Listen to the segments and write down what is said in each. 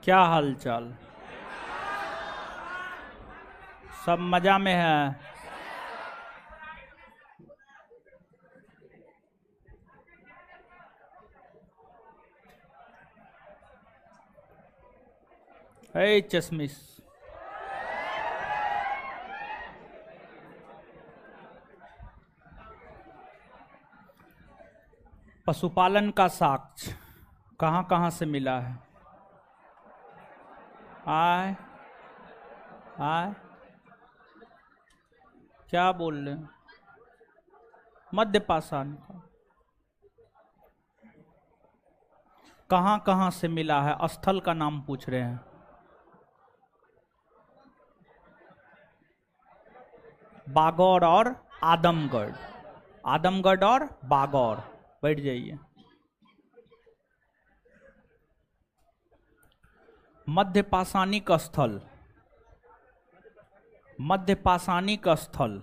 क्या हाल चाल? सब मजा में है? हे चश्मिश, पशुपालन का साक्ष्य कहाँ कहाँ से मिला है? आय आय क्या बोल रहे हैं? मध्य पाषाण का कहाँ कहाँ से मिला है? स्थल का नाम पूछ रहे हैं। बागौर और आदमगढ़, आदमगढ़ और बागौर। बैठ जाइए। मध्य पाषाणिक स्थल, मध्य पाषाणिक स्थल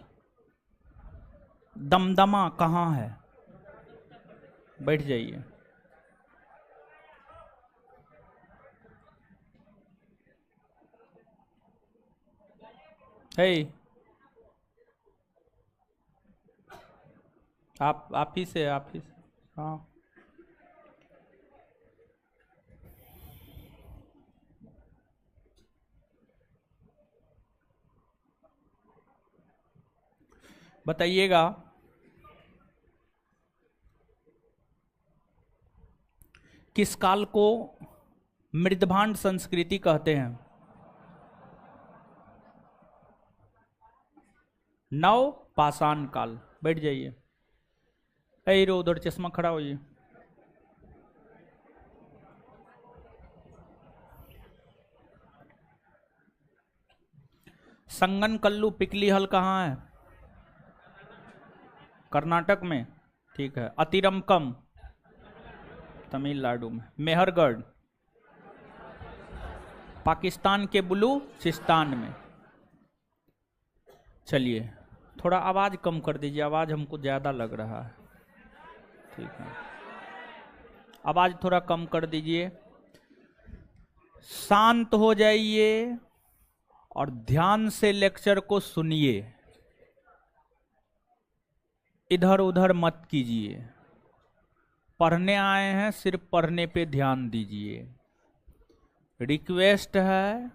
दमदमा कहाँ है? बैठ जाइए। हे, आप ही से हाँ। बताइएगा, किस काल को मृदभांड संस्कृति कहते हैं? नव पाषाण काल। बैठ जाइए। ऐ रो उधर चश्मा खड़ा होइए। संगन कल्लू पिकली हल कहाँ है? कर्नाटक में। ठीक है। अतिरमकम तमिलनाडु में। मेहरगढ़ पाकिस्तान के बलूचिस्तान में। चलिए, थोड़ा आवाज कम कर दीजिए, आवाज हमको ज्यादा लग रहा है। ठीक है, आवाज थोड़ा कम कर दीजिए। शांत हो जाइए और ध्यान से लेक्चर को सुनिए, इधर उधर मत कीजिए। पढ़ने आए हैं, सिर्फ पढ़ने पे ध्यान दीजिए। रिक्वेस्ट है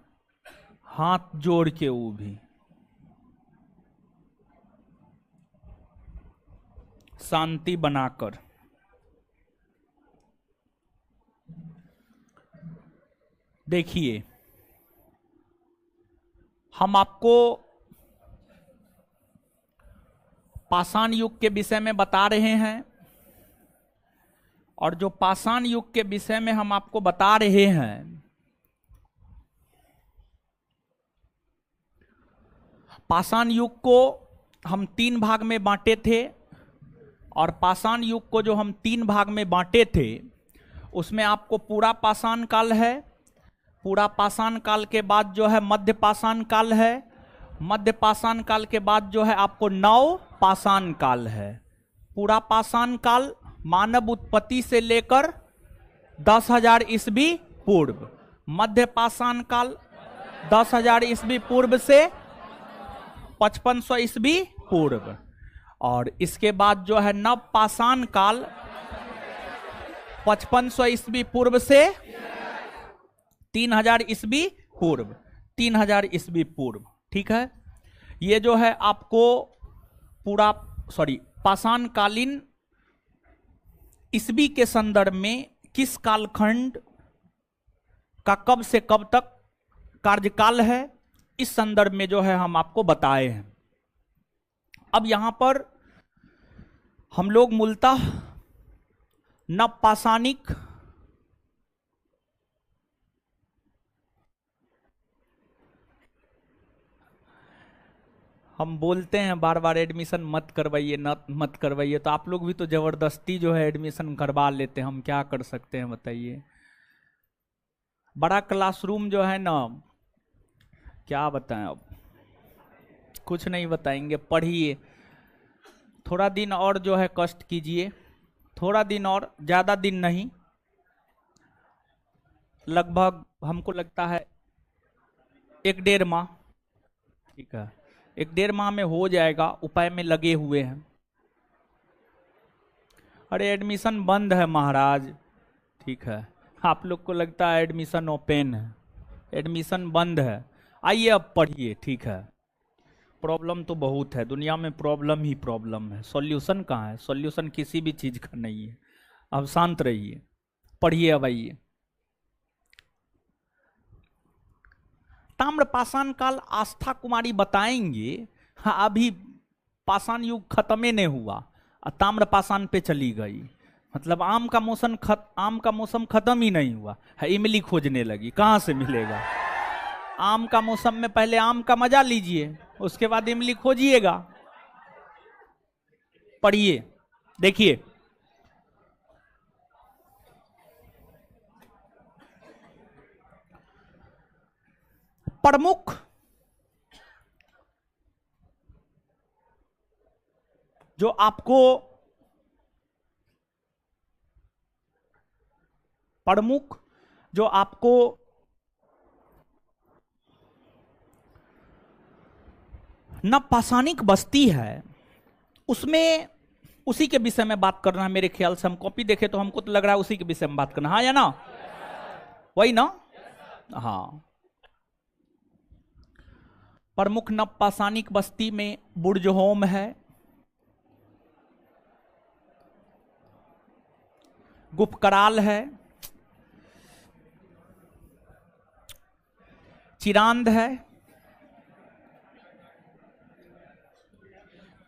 हाथ जोड़ के, वो भी शांति बनाकर। देखिए, हम आपको पाषाण युग के विषय में बता रहे हैं, और जो पाषाण युग के विषय में हम आपको बता रहे हैं, पाषाण युग को हम 3 भाग में बांटे थे, और पाषाण युग को जो हम 3 भाग में बांटे थे, उसमें आपको पूरा पाषाण काल है, पूरा पाषाण काल के बाद जो है मध्य पाषाण काल है, मध्य पाषाण काल के बाद जो है आपको नव पाषाण काल है। पूरा पाषाण काल मानव उत्पत्ति से लेकर 10,000 ईस्वी पूर्व, मध्य पाषाण काल 10,000 ईस्वी पूर्व से 5500 ईस्वी पूर्व, और इसके बाद जो है नव पाषाण काल 5500 ईस्वी पूर्व से 3000 ईस्वी पूर्व, 3000 ईस्वी पूर्व। ठीक है, ये जो है आपको पूरा पाषाण कालीन ईस्वी के संदर्भ में किस कालखंड का कब से कब तक कार्यकाल है, इस संदर्भ में जो है हम आपको बताए हैं। अब यहां पर हम लोग मूलतः नवपाषाणिक हम बोलते हैं बार बार एडमिशन मत करवाइए, मत करवाइए, तो आप लोग भी तो जबरदस्ती जो है एडमिशन करवा लेते हैं। हम क्या कर सकते हैं बताइए। बड़ा क्लासरूम जो है ना, क्या बताएं, अब कुछ नहीं बताएंगे। पढ़िए, थोड़ा दिन और जो है कष्ट कीजिए, थोड़ा दिन और, ज्यादा दिन नहीं। लगभग हमको लगता है 1-1.5 माह। ठीक है, 1-1.5 माह में हो जाएगा, उपाय में लगे हुए हैं। अरे एडमिशन बंद है महाराज। ठीक है, आप लोग को लगता है एडमिशन ओपन है, एडमिशन बंद है। आइए अब पढ़िए। ठीक है, प्रॉब्लम तो बहुत है दुनिया में, प्रॉब्लम ही प्रॉब्लम है, सॉल्यूशन कहाँ है? सॉल्यूशन किसी भी चीज का नहीं है। अब शांत रहिए, पढ़िए। अब आइए, ताम्र पाषाण काल आस्था कुमारी बताएंगे। हाँ, अभी पाषाण युग खत्म ही नहीं हुआ और ताम्र पाषाण पे चली गई। मतलब आम का मौसम खत्म ही नहीं हुआ है, इमली खोजने लगी, कहाँ से मिलेगा? आम का मौसम में पहले आम का मजा लीजिए, उसके बाद इमली खोजिएगा। पढ़िए, देखिए। प्रमुख जो आपको नवपाषाणिक बस्ती है, उसमें उसी के विषय में बात करना है मेरे ख्याल से। हम कॉपी देखे तो हमको तो लग रहा है उसी के विषय में बात करना, हाँ या ना? वही ना? हाँ। प्रमुख नवपाषाणिक बस्ती में बुर्जहोम है, गुफकराल है, चिरांद है,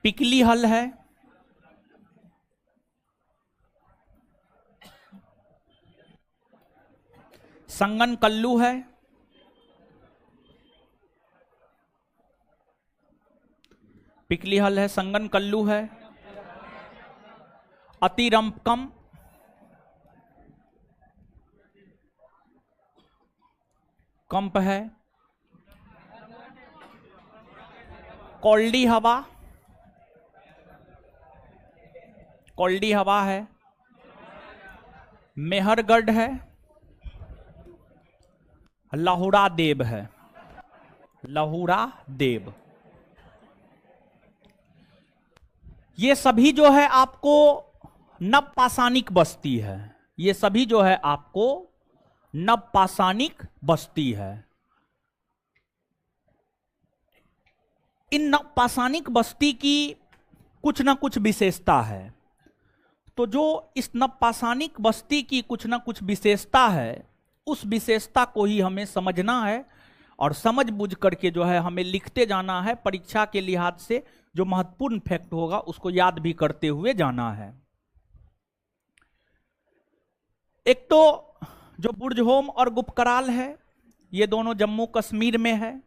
पिकली हल है, संगन कल्लू है, पिकली हल है, संगन कल्लू है, अतिरंपकम, कंप है, कोल्डी हवा है, मेहरगढ़ है, लहुरा देव है, लहुरा देव। ये सभी जो है आपको नवपाषाणिक बस्ती है, ये सभी जो है आपको नवपाषाणिक बस्ती है। इन नवपाषाणिक बस्ती की कुछ ना कुछ विशेषता है। तो जो इस नवपाषाणिक बस्ती की कुछ ना कुछ विशेषता है, उस विशेषता को ही हमें समझना है और समझ बूझ करके जो है हमें लिखते जाना है। परीक्षा के लिहाज से जो महत्वपूर्ण फैक्ट होगा उसको याद भी करते हुए जाना है। एक तो जो बुर्जहोम और गुफकराल है, ये दोनों जम्मू कश्मीर में है।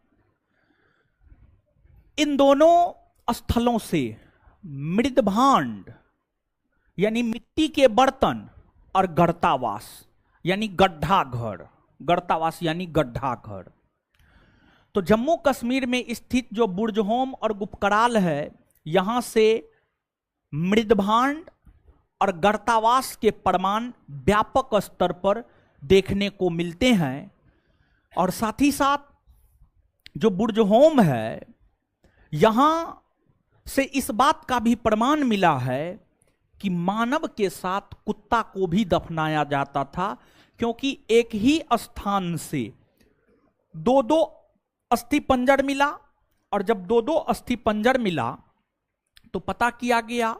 इन दोनों स्थलों से मृदभांड यानी मिट्टी के बर्तन और गर्तावास यानी गड्ढा घर, गर्तावास यानी गड्ढा घर। तो जम्मू कश्मीर में स्थित जो बुर्जहोम और गुफकराल है, यहां से मृदभांड और गर्तावास के प्रमाण व्यापक स्तर पर देखने को मिलते हैं। और साथ ही साथ जो बुर्जहोम है, यहां से इस बात का भी प्रमाण मिला है कि मानव के साथ कुत्ता को भी दफनाया जाता था, क्योंकि एक ही स्थान से दो दो अस्थि पंजर मिला। और जब दो दो अस्थि पंजर मिला तो पता किया गया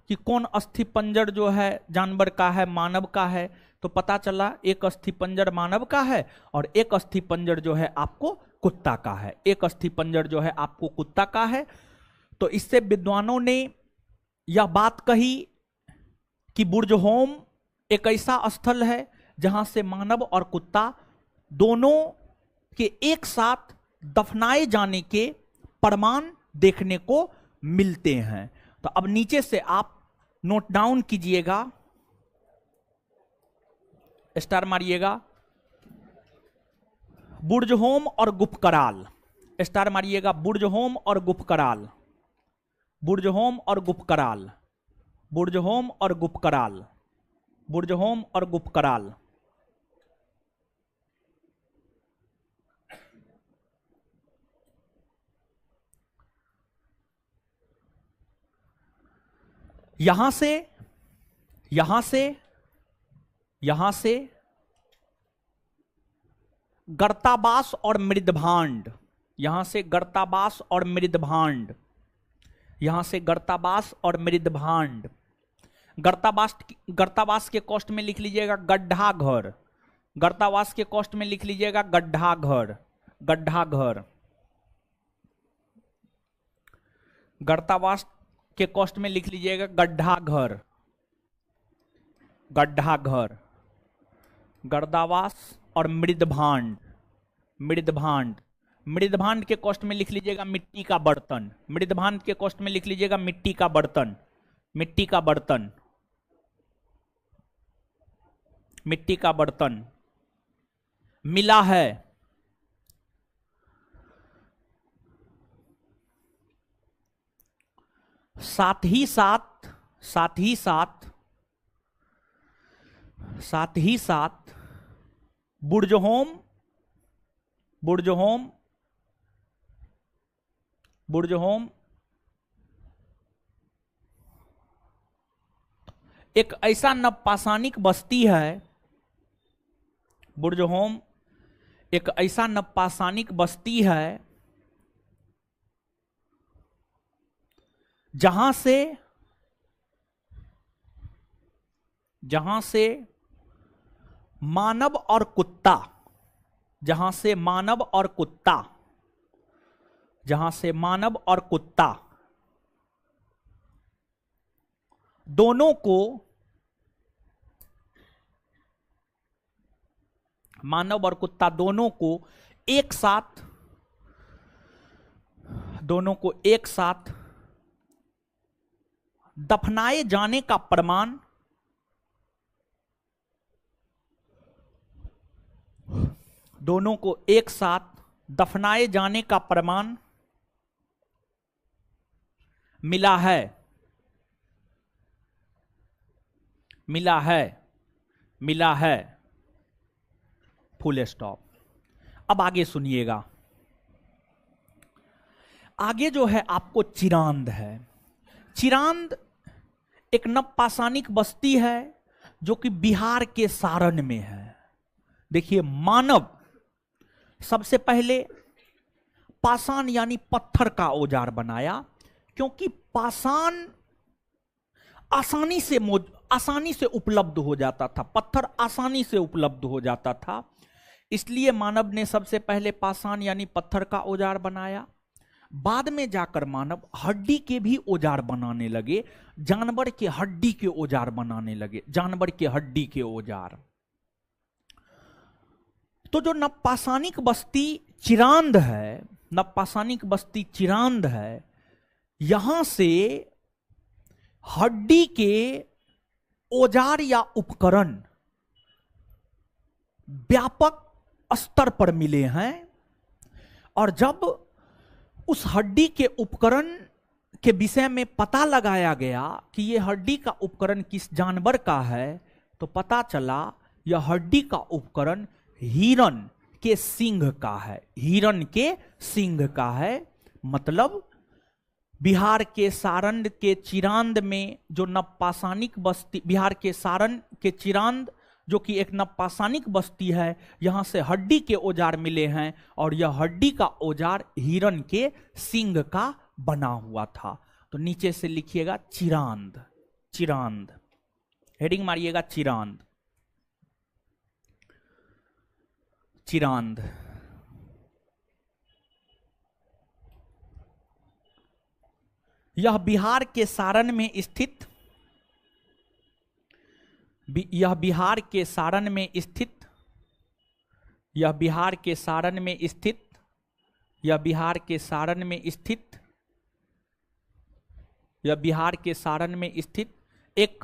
कि कौन अस्थि पंजर जो है जानवर का है, मानव का है। तो पता चला एक अस्थि पंजर मानव का है और एक अस्थि पंजर जो है आपको कुत्ता का है, एक अस्थि पंजर जो है आपको कुत्ता का है। तो इससे विद्वानों ने यह बात कही कि बुर्जहोम एक ऐसा स्थल है जहां से मानव और कुत्ता दोनों के एक साथ दफनाए जाने के प्रमाण देखने को मिलते हैं। तो अब नीचे से आप नोट डाउन कीजिएगा, स्टार मारिएगा। बुर्जहोम और गुफकराल, स्टार मारिएगा। बुर्जहोम और गुफकराल, बुर्जहोम और गुफकराल, बुर्जहोम और गुफकराल, बुर्जहोम और गुफकराल। यहां से यहां से यहां से गर्ताबास और मृदभांड, यहां से गर्ताबास और मृदभांड, यहां से गर्ताबास और मृदभांड। गर्ताबास के कॉस्ट में लिख लीजिएगा गड्ढा घर, गर्ताबास के कॉस्ट में लिख लीजिएगा गड्ढा घर, गड्ढा घर। गर्ताबास के कॉस्ट में लिख लीजिएगा गड्ढा घर, गड्ढा घर। गर्दावास और मृदभांड, मृदभांड, मृदभांड के कॉस्ट में लिख लीजिएगा मिट्टी का बर्तन, मृदभांड के कॉस्ट में लिख लीजिएगा मिट्टी का बर्तन, मिट्टी का बर्तन, मिट्टी का बर्तन। मिला है, साथ ही साथ, साथ ही साथ, साथ ही साथ बुर्जहोम, बुर्जहोम, बुर्जहोम एक ऐसा नवपाषाणिक बस्ती है, बुर्जहोम एक ऐसा नवपाषाणिक बस्ती है जहां से मानव और कुत्ता, जहां से मानव और कुत्ता, जहां से मानव और कुत्ता दोनों को, मानव और कुत्ता दोनों को एक साथ, दोनों को एक साथ दफनाए जाने का प्रमाण, दोनों को एक साथ दफनाए जाने का प्रमाण मिला है, मिला है, मिला है, फुल स्टॉप। अब आगे सुनिएगा, आगे जो है आपको चिरांद है। चिरांद एक नवपाषाणिक बस्ती है जो कि बिहार के सारण में है। देखिए, मानव सबसे पहले पाषाण यानी पत्थर का औजार बनाया, क्योंकि पाषाण आसानी से उपलब्ध हो जाता था, पत्थर आसानी से उपलब्ध हो जाता था, इसलिए मानव ने सबसे पहले पाषाण यानी पत्थर का औजार बनाया। बाद में जाकर मानव हड्डी के भी औजार बनाने लगे, जानवर के हड्डी के औजार बनाने लगे, जानवर के हड्डी के औजार। तो जो नवपाषाणिक बस्ती चिरांद है, नवपाषाणिक बस्ती चिरांद है, यहां से हड्डी के औजार या उपकरण व्यापक स्तर पर मिले हैं। और जब उस हड्डी के उपकरण के विषय में पता लगाया गया कि यह हड्डी का उपकरण किस जानवर का है, तो पता चला यह हड्डी का उपकरण हिरण के सींग का है, हिरण के सींग का है। मतलब बिहार के सारण के चिरांद में जो नवपाषाणिक बस्ती, बिहार के सारण के चिरांद जो कि एक नवपाषाणिक बस्ती है, यहां से हड्डी के औजार मिले हैं, और यह हड्डी का औजार हिरण के सींग का बना हुआ था। तो नीचे से लिखिएगा चिरांद, चिरांद, हेडिंग मारिएगा चिरांद, चिरांद। यह बिहार के सारण में स्थित, यह बिहार के सारण में स्थित, यह बिहार के सारण में स्थित, यह बिहार के सारण में स्थित, यह बिहार के सारण में स्थित एक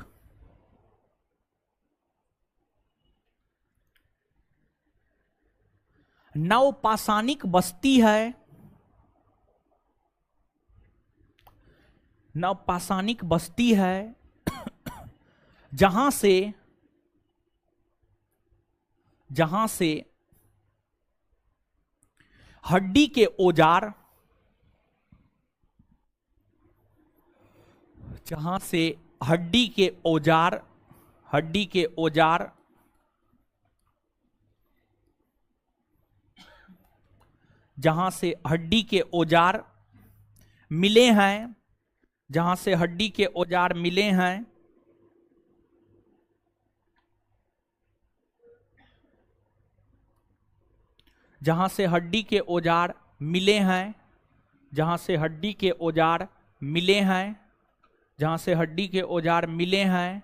नवपाषाणिक बस्ती है, नवपाषाणिक बस्ती है, जहां से हड्डी के औजार, जहां से हड्डी के औजार, हड्डी के औजार जहां से हड्डी के औजार मिले हैं, जहां से हड्डी के औजार मिले हैं, जहां से हड्डी के औजार मिले हैं, जहां से हड्डी के औजार मिले हैं, जहां से हड्डी के औजार मिले हैं,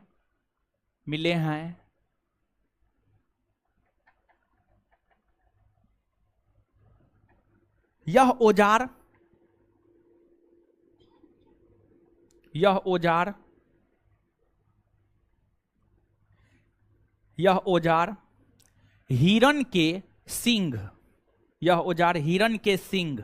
मिले हैं, यह औजार, यह औजार, यह औजार हिरण के सींग, यह औजार हिरण के सींग,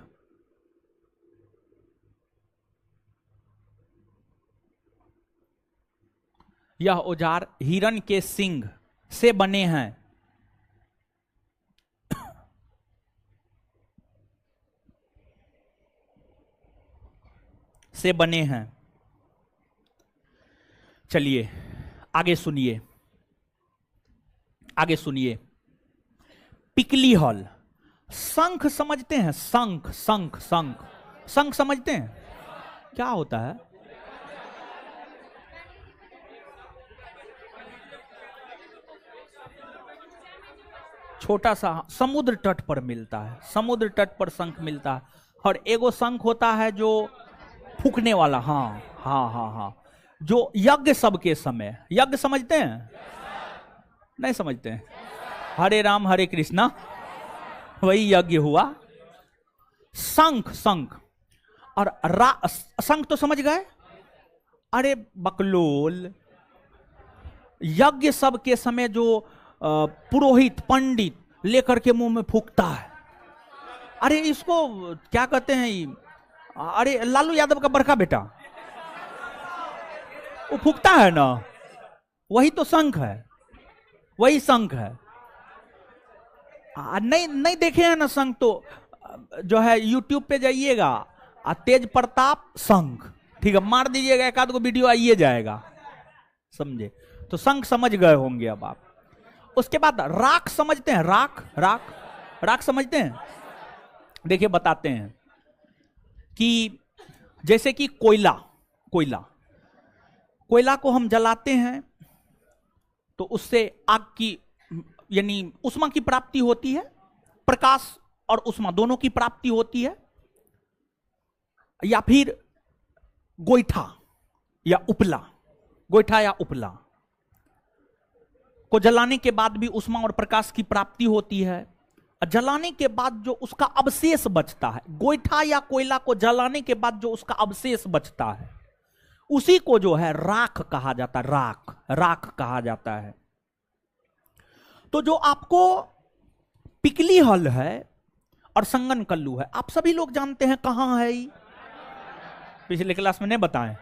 यह औजार हिरण के सींग से बने हैं, से बने हैं। चलिए आगे सुनिए, आगे सुनिए। पिकली हॉल, शंख समझते हैं? शंख, शंख, शंख, शंख समझते हैं? क्या होता है? छोटा सा समुद्र तट पर मिलता है, समुद्र तट पर शंख मिलता है। और एगो शंख होता है जो फूकने वाला, हाँ हाँ हाँ हाँ, जो यज्ञ सबके समय, यज्ञ समझते हैं? नहीं समझते हैं? हरे राम हरे कृष्णा, वही यज्ञ हुआ। शंख, शंख और शंख तो समझ गए? अरे बकलोल, यज्ञ सब के समय जो पुरोहित पंडित लेकर के मुंह में फूकता है, अरे इसको क्या कहते हैं? अरे लालू यादव का बड़का बेटा वो फूकता है ना, वही तो शंख है, वही शंख है। नहीं नहीं देखे हैं ना शंख? तो जो है यूट्यूब पे जाइएगा, तेज प्रताप शंख, ठीक है, मार दीजिएगा, एक आध को वीडियो आइए जाएगा, समझे? तो शंख समझ गए होंगे अब आप। उसके बाद राख समझते हैं? राख, राख, राख समझते हैं? देखिए बताते हैं कि जैसे कि कोयला, कोयला, कोयला को हम जलाते हैं तो उससे आग की यानी उष्मा की प्राप्ति होती है, प्रकाश और उष्मा दोनों की प्राप्ति होती है। या फिर गोईठा या उपला, गोईठा या उपला को जलाने के बाद भी उष्मा और प्रकाश की प्राप्ति होती है। जलाने के बाद जो उसका अवशेष बचता है, गोईठा या कोयला को जलाने के बाद जो उसका अवशेष बचता है, उसी को जो है राख कहा जाता है, राख, राख कहा जाता है। तो जो आपको पिकली हल है और संगन कल्लू है, आप सभी लोग जानते हैं कहां है ये? पिछले क्लास में नहीं बताएं?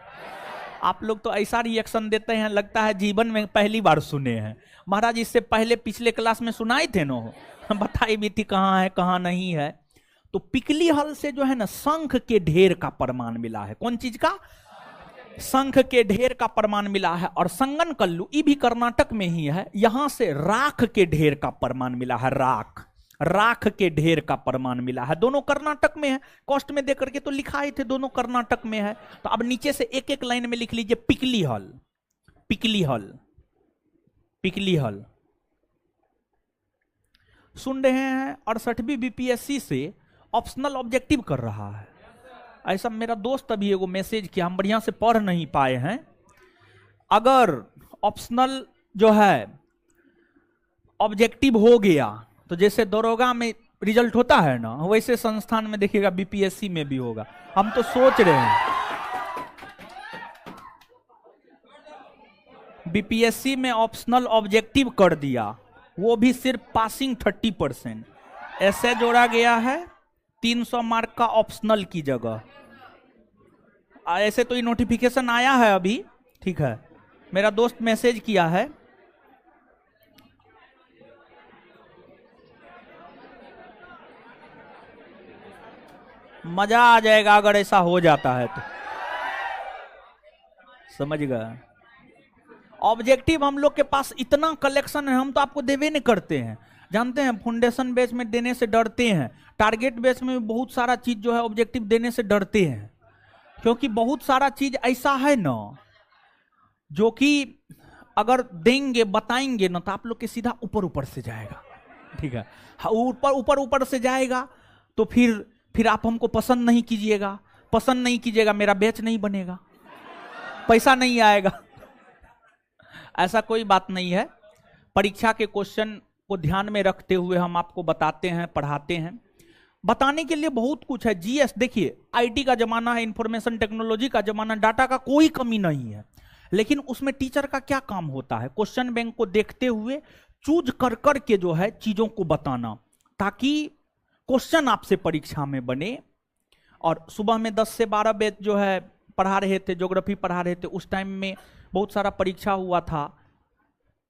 आप लोग तो ऐसा रिएक्शन देते हैं, लगता है जीवन में पहली बार सुने हैं। महाराज इससे पहले पिछले क्लास में सुनाई थे ना, बताई भी थी कहां है कहां नहीं है। तो पिकली हल से जो है ना शंख के ढेर का प्रमाण मिला है। कौन चीज का? शंख के ढेर का प्रमाण मिला है। और संगन कल्लू ये भी कर्नाटक में ही है, यहां से राख के ढेर का प्रमाण मिला है। राख, राख के ढेर का प्रमाण मिला है। दोनों कर्नाटक में है, कॉस्ट में देकर के तो लिखाए थे दोनों कर्नाटक में है। तो अब नीचे से एक एक लाइन में लिख लीजिए पिकली हल, पिकली हल, पिकली हल। सुन रहे हैं 68वीं बीपीएससी से ऑप्शनल ऑब्जेक्टिव कर रहा है। ऐसा मेरा दोस्त अभी एगो मैसेज किया, हम बढ़िया से पढ़ नहीं पाए हैं। अगर ऑप्शनल जो है ऑब्जेक्टिव हो गया तो जैसे दरोगा में रिजल्ट होता है ना, वैसे संस्थान में देखिएगा बीपीएससी में भी होगा। हम तो सोच रहे हैं बीपीएससी में ऑप्शनल ऑब्जेक्टिव कर दिया, वो भी सिर्फ पासिंग 30%। ऐसे जोड़ा गया है 300 मार्क का ऑप्शनल की जगह। ऐसे तो ये नोटिफिकेशन आया है अभी, ठीक है, मेरा दोस्त मैसेज किया है। मजा आ जाएगा अगर ऐसा हो जाता है तो, समझ गए? ऑब्जेक्टिव हम लोग के पास इतना कलेक्शन है, हम तो आपको देवे नहीं करते हैं। जानते हैं फाउंडेशन बेच में देने से डरते हैं, टारगेट बेच में भी बहुत सारा चीज जो है ऑब्जेक्टिव देने से डरते हैं, क्योंकि बहुत सारा चीज ऐसा है ना जो कि अगर देंगे बताएंगे ना तो आप लोग के सीधा ऊपर ऊपर से जाएगा। ठीक है, ऊपर ऊपर ऊपर से जाएगा तो फिर आप हमको पसंद नहीं कीजिएगा, पसंद नहीं कीजिएगा, मेरा बैच नहीं बनेगा, पैसा नहीं आएगा। ऐसा कोई बात नहीं है। परीक्षा के क्वेश्चन को ध्यान में रखते हुए हम आपको बताते हैं, पढ़ाते हैं। बताने के लिए बहुत कुछ है। जीएस देखिए, आईटी का जमाना है, इंफॉर्मेशन टेक्नोलॉजी का जमाना, डाटा का कोई कमी नहीं है, लेकिन उसमें टीचर का क्या काम होता है? क्वेश्चन बैंक को देखते हुए चूज कर कर के जो है चीजों को बताना, ताकि क्वेश्चन आपसे परीक्षा में बने। और सुबह में 10 से 12 बैच जो है पढ़ा रहे थे, ज्योग्राफी पढ़ा रहे थे, उस टाइम में बहुत सारा परीक्षा हुआ था,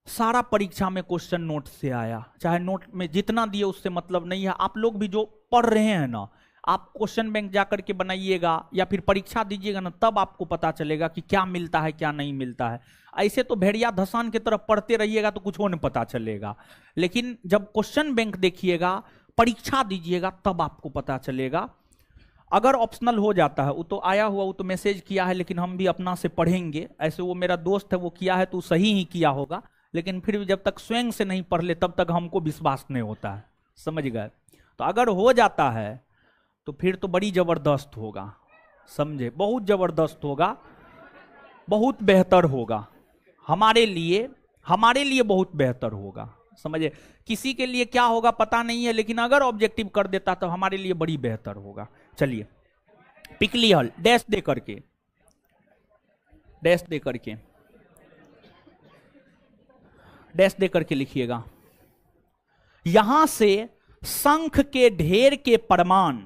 सारा परीक्षा में क्वेश्चन नोट से आया, चाहे नोट में जितना दिए उससे मतलब नहीं है। आप लोग भी जो पढ़ रहे हैं ना, आप क्वेश्चन बैंक जाकर के बनाइएगा या फिर परीक्षा दीजिएगा ना, तब आपको पता चलेगा कि क्या मिलता है क्या नहीं मिलता है। ऐसे तो भेड़िया धसान की तरफ पढ़ते रहिएगा तो कुछ हो नहीं पता चलेगा, लेकिन जब क्वेश्चन बैंक देखिएगा, परीक्षा दीजिएगा, तब आपको पता चलेगा। अगर ऑप्शनल हो जाता है, वो तो आया हुआ, वो तो मैसेज किया है, लेकिन हम भी अपना से पढ़ेंगे। ऐसे वो मेरा दोस्त है, वो किया है तो सही ही किया होगा, लेकिन फिर भी जब तक स्वयं से नहीं पढ़ ले तब तक हमको विश्वास नहीं होता है, समझ गए? तो अगर हो जाता है तो फिर तो बड़ी जबरदस्त होगा, समझे? बहुत जबरदस्त होगा, बहुत बेहतर होगा हमारे लिए बहुत बेहतर होगा, समझे? किसी के लिए क्या होगा पता नहीं है, लेकिन अगर ऑब्जेक्टिव कर देता तो हमारे लिए बड़ी बेहतर होगा। चलिए, पिकली हल डैश दे करके, डैश दे करके, डैश दे करके लिखिएगा। यहां से शंख के ढेर के परमाण,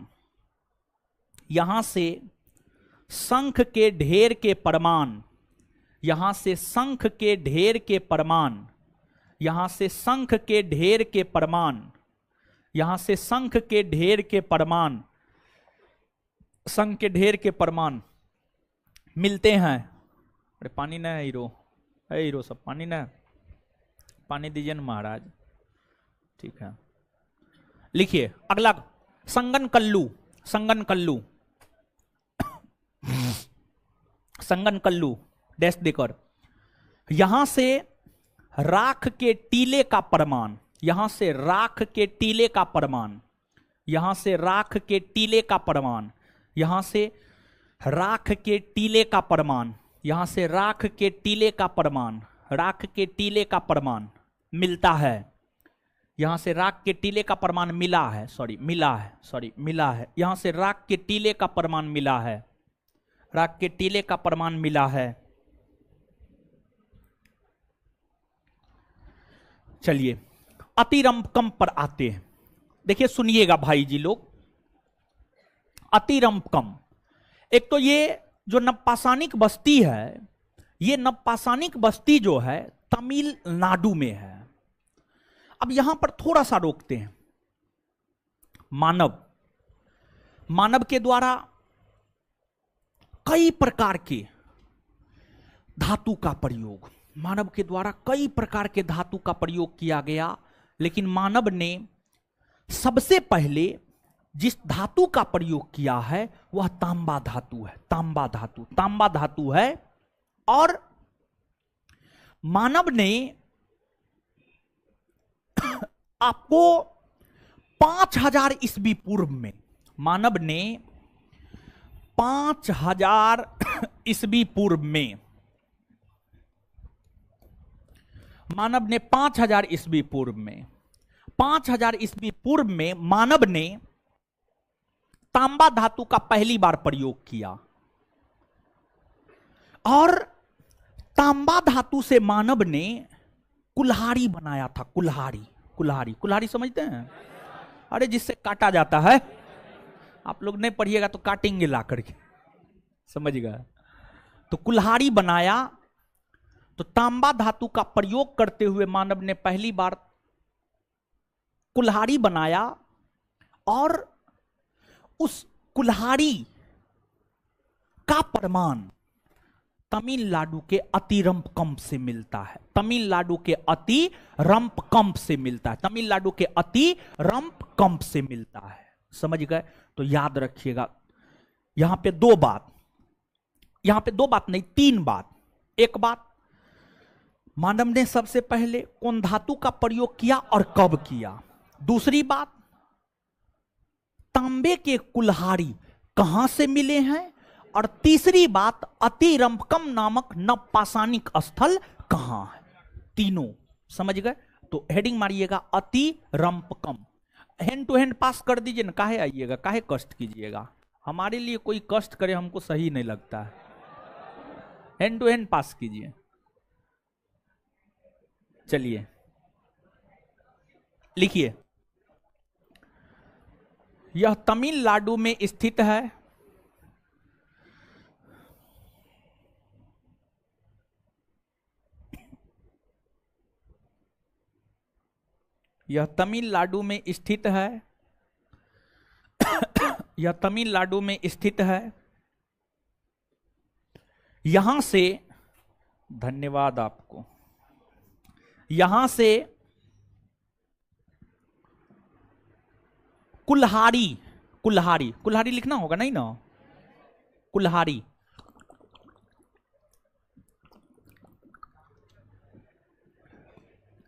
यहां से शंख के ढेर के परमाण, यहां से शंख के ढेर के परमाण, यहां से शंख के ढेर के परमाण, यहां से शंख के ढेर के परमाण, शंख के ढेर के परमाण मिलते हैं। अरे पानी ना है हीरो, है हीरो सब, पानी ना, पानी दीजिए ना महाराज। ठीक है, लिखिए अगला, संगन कल्लू, संगन कल्लू, संगन कल्लू डैश देकर, यहां से राख के टीले का परमाण, यहां से राख के टीले का परमाण, यहां से राख के टीले का परमाण, यहां से राख के टीले का परमाण, यहां से राख के टीले का परमाण, राख के टीले का परमाण मिलता है। यहां से राख के टीले का परमाण मिला है, सॉरी मिला है, सॉरी मिला है। यहां से राख के टीले का परमाण मिला है, राख के टीले का परमाण मिला है। चलिए अतिरंपकम पर आते हैं। देखिए सुनिएगा भाई जी लोग, अतिरंपकम, एक तो ये जो नवपाषाणिक बस्ती है, ये नवपाषाणिक बस्ती जो है तमिलनाडु में है। अब यहां पर थोड़ा सा रोकते हैं। मानव, मानव के द्वारा कई प्रकार के धातु का प्रयोग, मानव के द्वारा कई प्रकार के धातु का प्रयोग किया गया, लेकिन मानव ने सबसे पहले जिस धातु का प्रयोग किया है वह तांबा धातु है। तांबा धातु, तांबा धातु है। और मानव ने आपको 5000 ईस्वी पूर्व में, मानव ने 5000 ईस्वी पूर्व में, मानव ने 5000 ईस्वी पूर्व में, 5000 ईस्वी पूर्व में मानव ने तांबा धातु का पहली बार प्रयोग किया। और तांबा धातु से मानव ने कुल्हाड़ी बनाया था। कुल्हाड़ी, कुल्हाड़ी, कुल्हाड़ी समझते हैं? अरे जिससे काटा जाता है, आप लोग नहीं पढ़िएगा तो काटेंगे ला करके, समझ गए? तो कुल्हाड़ी बनाया। तो तांबा धातु का प्रयोग करते हुए मानव ने पहली बार कुल्हाड़ी बनाया, और उस कुल्हाड़ी का प्रमाण तमिलनाडु के अतिरंपकम से मिलता है, तमिलनाडु के अतिरंपकम से मिलता है, तमिलनाडु के अतिरंपकम से मिलता है। समझ गए? तो याद रखिएगा यहां पे दो बात, यहां पे दो बात नहीं, तीन बात। एक बात, मानव ने सबसे पहले कौन धातु का प्रयोग किया और कब किया। दूसरी बात, तांबे के कुल्हाड़ी कहां से मिले हैं। और तीसरी बात, अतिरंपकम नामक नवपाषाणिक स्थल कहां है। तीनों समझ गए? तो हेडिंग मारिएगा अतिरंपकम। हैंड टू हैंड पास कर दीजिए ना, काहे आइएगा, काहे कष्ट कीजिएगा। हमारे लिए कोई कष्ट करे हमको सही नहीं लगता है। हैंड टू हैंड पास कीजिए। चलिए लिखिए, यह तमिलनाडु में स्थित है। यह तमिलनाडु में स्थित है। यह तमिलनाडु में स्थित है। यहां से, धन्यवाद आपको, यहां से कुल्हाड़ी, कुल्हाड़ी, कुल्हाड़ी लिखना होगा नहीं ना, कुल्हाड़ी,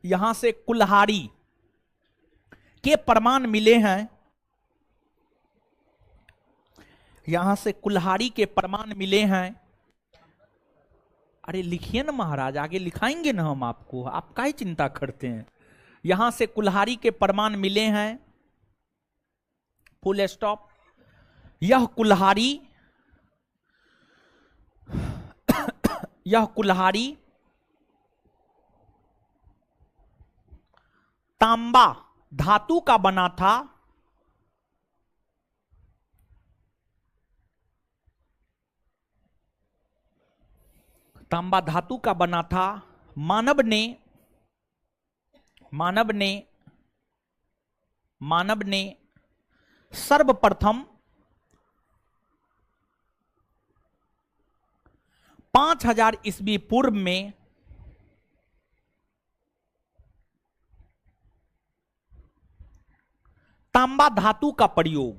यहां से कुल्हाड़ी के प्रमाण मिले हैं। यहां से कुल्हाड़ी के प्रमाण मिले हैं। अरे लिखिए ना महाराज, आगे लिखाएंगे ना हम आपको, आप काहे चिंता करते हैं। यहां से कुल्हाड़ी के प्रमाण मिले हैं, फुल स्टॉप। यह कुल्हाड़ी, यह कुल्हाड़ी तांबा धातु का बना था। तांबा धातु का बना था। मानव ने, मानव ने, मानव ने सर्वप्रथम 5000 ईस्वी पूर्व में तांबा धातु का प्रयोग,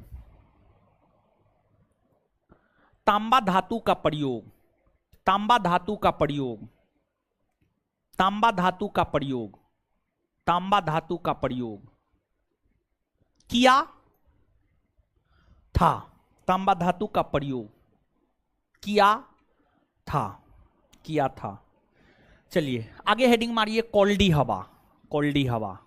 तांबा धातु का प्रयोग, तांबा धातु का प्रयोग, तांबा धातु का प्रयोग, तांबा धातु का प्रयोग किया था। तांबा धातु का प्रयोग किया था, किया था। चलिए आगे हेडिंग मारिए, कोल्डी हवा, कोल्डी हवा।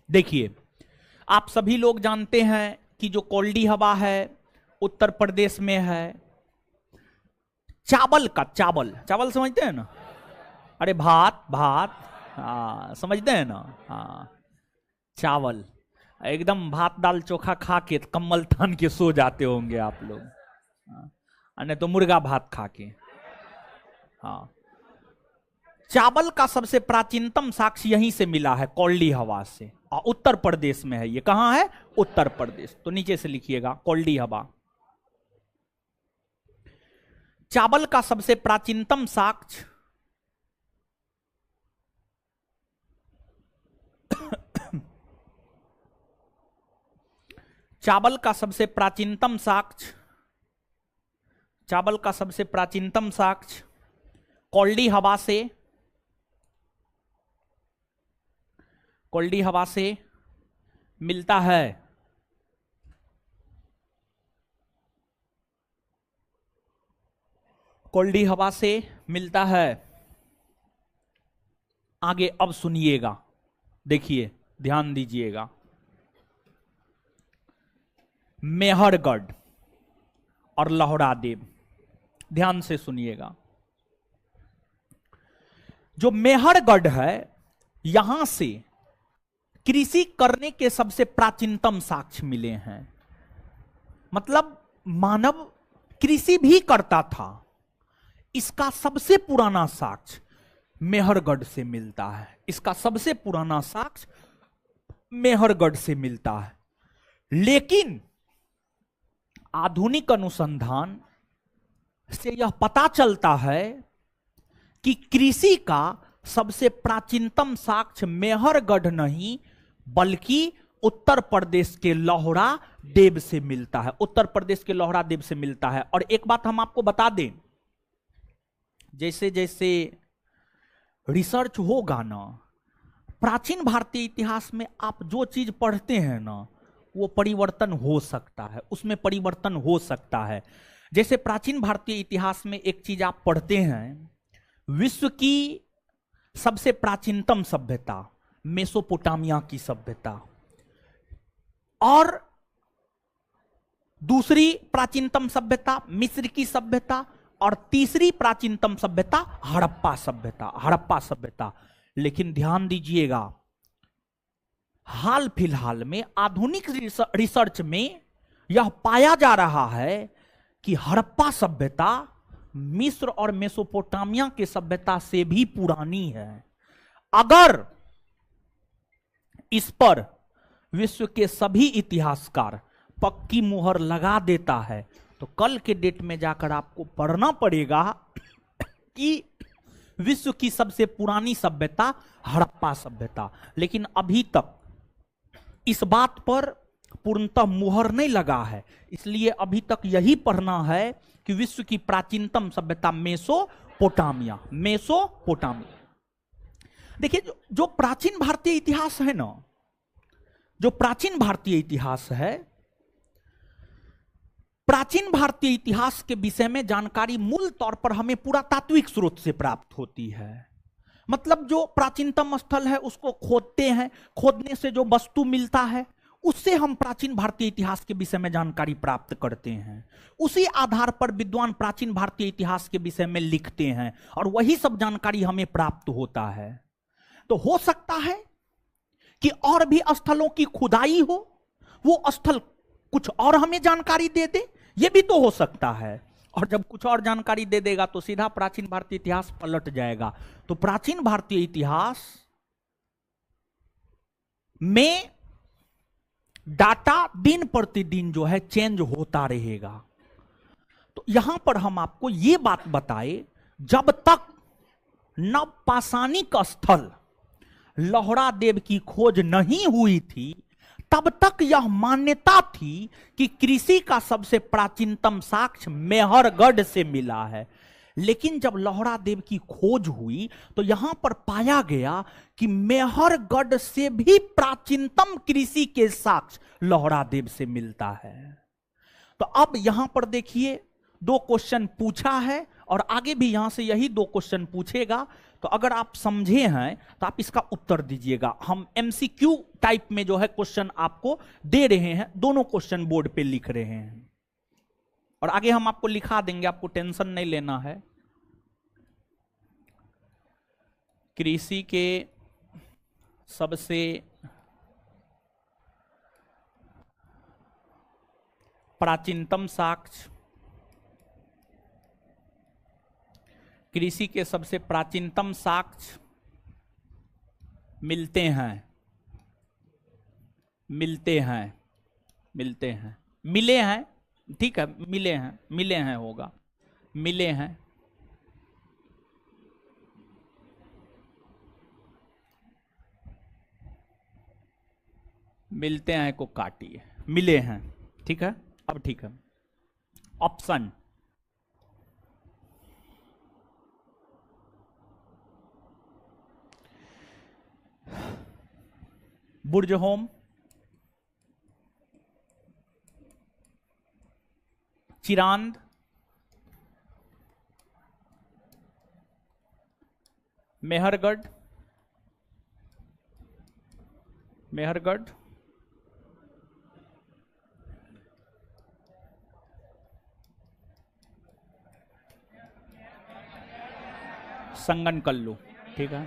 देखिए, आप सभी लोग जानते हैं कि जो कोल्डी हवा है उत्तर प्रदेश में है। चावल का, चावल, चावल समझते हैं ना, अरे भात, भात, हाँ समझते हैं ना, हाँ चावल, एकदम भात दाल चोखा खा के कम्बल तान के सो जाते होंगे आप लोग, नहीं तो मुर्गा भात खा के। हाँ, चावल का सबसे प्राचीनतम साक्ष्य यहीं से मिला है, कोल्डी हवा से, और उत्तर प्रदेश में है। ये कहां है? उत्तर प्रदेश। तो नीचे से लिखिएगा कोल्डी हवा। चावल का सबसे प्राचीनतम साक्ष्य चावल का सबसे प्राचीनतम साक्ष्य, चावल का सबसे प्राचीनतम साक्ष्य कोल्डी हवा से, कोल्डी हवा से मिलता है। कोल्डी हवा से मिलता है। आगे अब सुनिएगा, देखिए ध्यान दीजिएगा। मेहरगढ़ और लहरादेव, ध्यान से सुनिएगा। जो मेहरगढ़ है, यहां से कृषि करने के सबसे प्राचीनतम साक्ष्य मिले हैं। मतलब मानव कृषि भी करता था, इसका सबसे पुराना साक्ष्य मेहरगढ़ से मिलता है। इसका सबसे पुराना साक्ष्य मेहरगढ़ से मिलता है। लेकिन आधुनिक अनुसंधान से यह पता चलता है कि कृषि का सबसे प्राचीनतम साक्ष्य मेहरगढ़ नहीं बल्कि उत्तर प्रदेश के लोहरा देव से मिलता है। उत्तर प्रदेश के लोहरा देव से मिलता है। और एक बात हम आपको बता दें, जैसे जैसे रिसर्च होगा ना, प्राचीन भारतीय इतिहास में आप जो चीज पढ़ते हैं ना वो परिवर्तन हो सकता है, उसमें परिवर्तन हो सकता है। जैसे प्राचीन भारतीय इतिहास में एक चीज आप पढ़ते हैं, विश्व की सबसे प्राचीनतम सभ्यता मेसोपोटामिया की सभ्यता, और दूसरी प्राचीनतम सभ्यता मिस्र की सभ्यता, और तीसरी प्राचीनतम सभ्यता हड़प्पा सभ्यता, हड़प्पा सभ्यता। लेकिन ध्यान दीजिएगा, हाल फिलहाल में आधुनिक रिसर्च में यह पाया जा रहा है कि हड़प्पा सभ्यता मिस्र और मेसोपोटामिया के सभ्यता से भी पुरानी है। अगर इस पर विश्व के सभी इतिहासकार पक्की मुहर लगा देता है तो कल के डेट में जाकर आपको पढ़ना पड़ेगा कि विश्व की सबसे पुरानी सभ्यता हड़प्पा सभ्यता। लेकिन अभी तक इस बात पर पूर्णतः मुहर नहीं लगा है, इसलिए अभी तक यही पढ़ना है कि विश्व की प्राचीनतम सभ्यता मेसोपोटामिया, मेसोपोटामिया। देखिए, जो प्राचीन भारतीय इतिहास है ना, जो प्राचीन भारतीय इतिहास है, प्राचीन भारतीय इतिहास के विषय में जानकारी मूल तौर पर हमें पुरातात्विक स्रोत से प्राप्त होती है। मतलब जो प्राचीनतम स्थल है उसको खोदते हैं, खोदने से जो वस्तु मिलता है उससे हम प्राचीन भारतीय इतिहास के विषय में जानकारी प्राप्त करते हैं। उसी आधार पर विद्वान प्राचीन भारतीय इतिहास के विषय में लिखते हैं और वही सब जानकारी हमें प्राप्त होता है। तो हो सकता है कि और भी स्थलों की खुदाई हो, वो स्थल कुछ और हमें जानकारी दे दे, ये भी तो हो सकता है। और जब कुछ और जानकारी दे देगा तो सीधा प्राचीन भारतीय इतिहास पलट जाएगा। तो प्राचीन भारतीय इतिहास में डाटा दिन प्रतिदिन जो है चेंज होता रहेगा। तो यहां पर हम आपको यह बात बताए, जब तक नवपाषाणिक स्थल लोहरा देव की खोज नहीं हुई थी तब तक यह मान्यता थी कि कृषि का सबसे प्राचीनतम साक्ष्य मेहरगढ़ से मिला है। लेकिन जब लोहरा देव की खोज हुई तो यहां पर पाया गया कि मेहरगढ़ से भी प्राचीनतम कृषि के साक्ष्य लोहरा देव से मिलता है। तो अब यहां पर देखिए, दो क्वेश्चन पूछा है और आगे भी यहां से यही दो क्वेश्चन पूछेगा। तो अगर आप समझे हैं तो आप इसका उत्तर दीजिएगा। हम एमसीक्यू टाइप में जो है क्वेश्चन आपको दे रहे हैं, दोनों क्वेश्चन बोर्ड पे लिख रहे हैं और आगे हम आपको लिखा देंगे, आपको टेंशन नहीं लेना है। कृषि के सबसे प्राचीनतम साक्ष्य, कृषि के सबसे प्राचीनतम साक्ष्य मिलते हैं, मिलते हैं, मिलते हैं, मिले हैं, ठीक है, मिले हैं, मिले हैं होगा, मिले हैं। मिलते हैं को काटिए, मिले हैं, ठीक है। अब ठीक है, ऑप्शन बुर्जहोम, चिरांद, मेहरगढ़, मेहरगढ़, संगनकल्लू, ठीक है।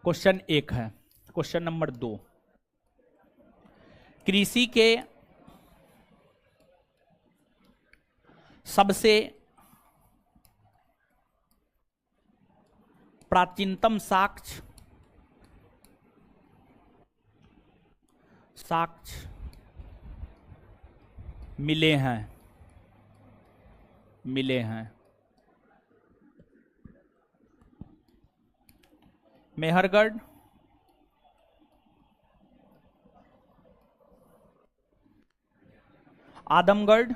क्वेश्चन एक है। क्वेश्चन नंबर 2, कृषि के सबसे प्राचीनतम साक्ष्य साक्ष्य मिले हैं, मिले हैं। मेहरगढ़, आदमगढ़,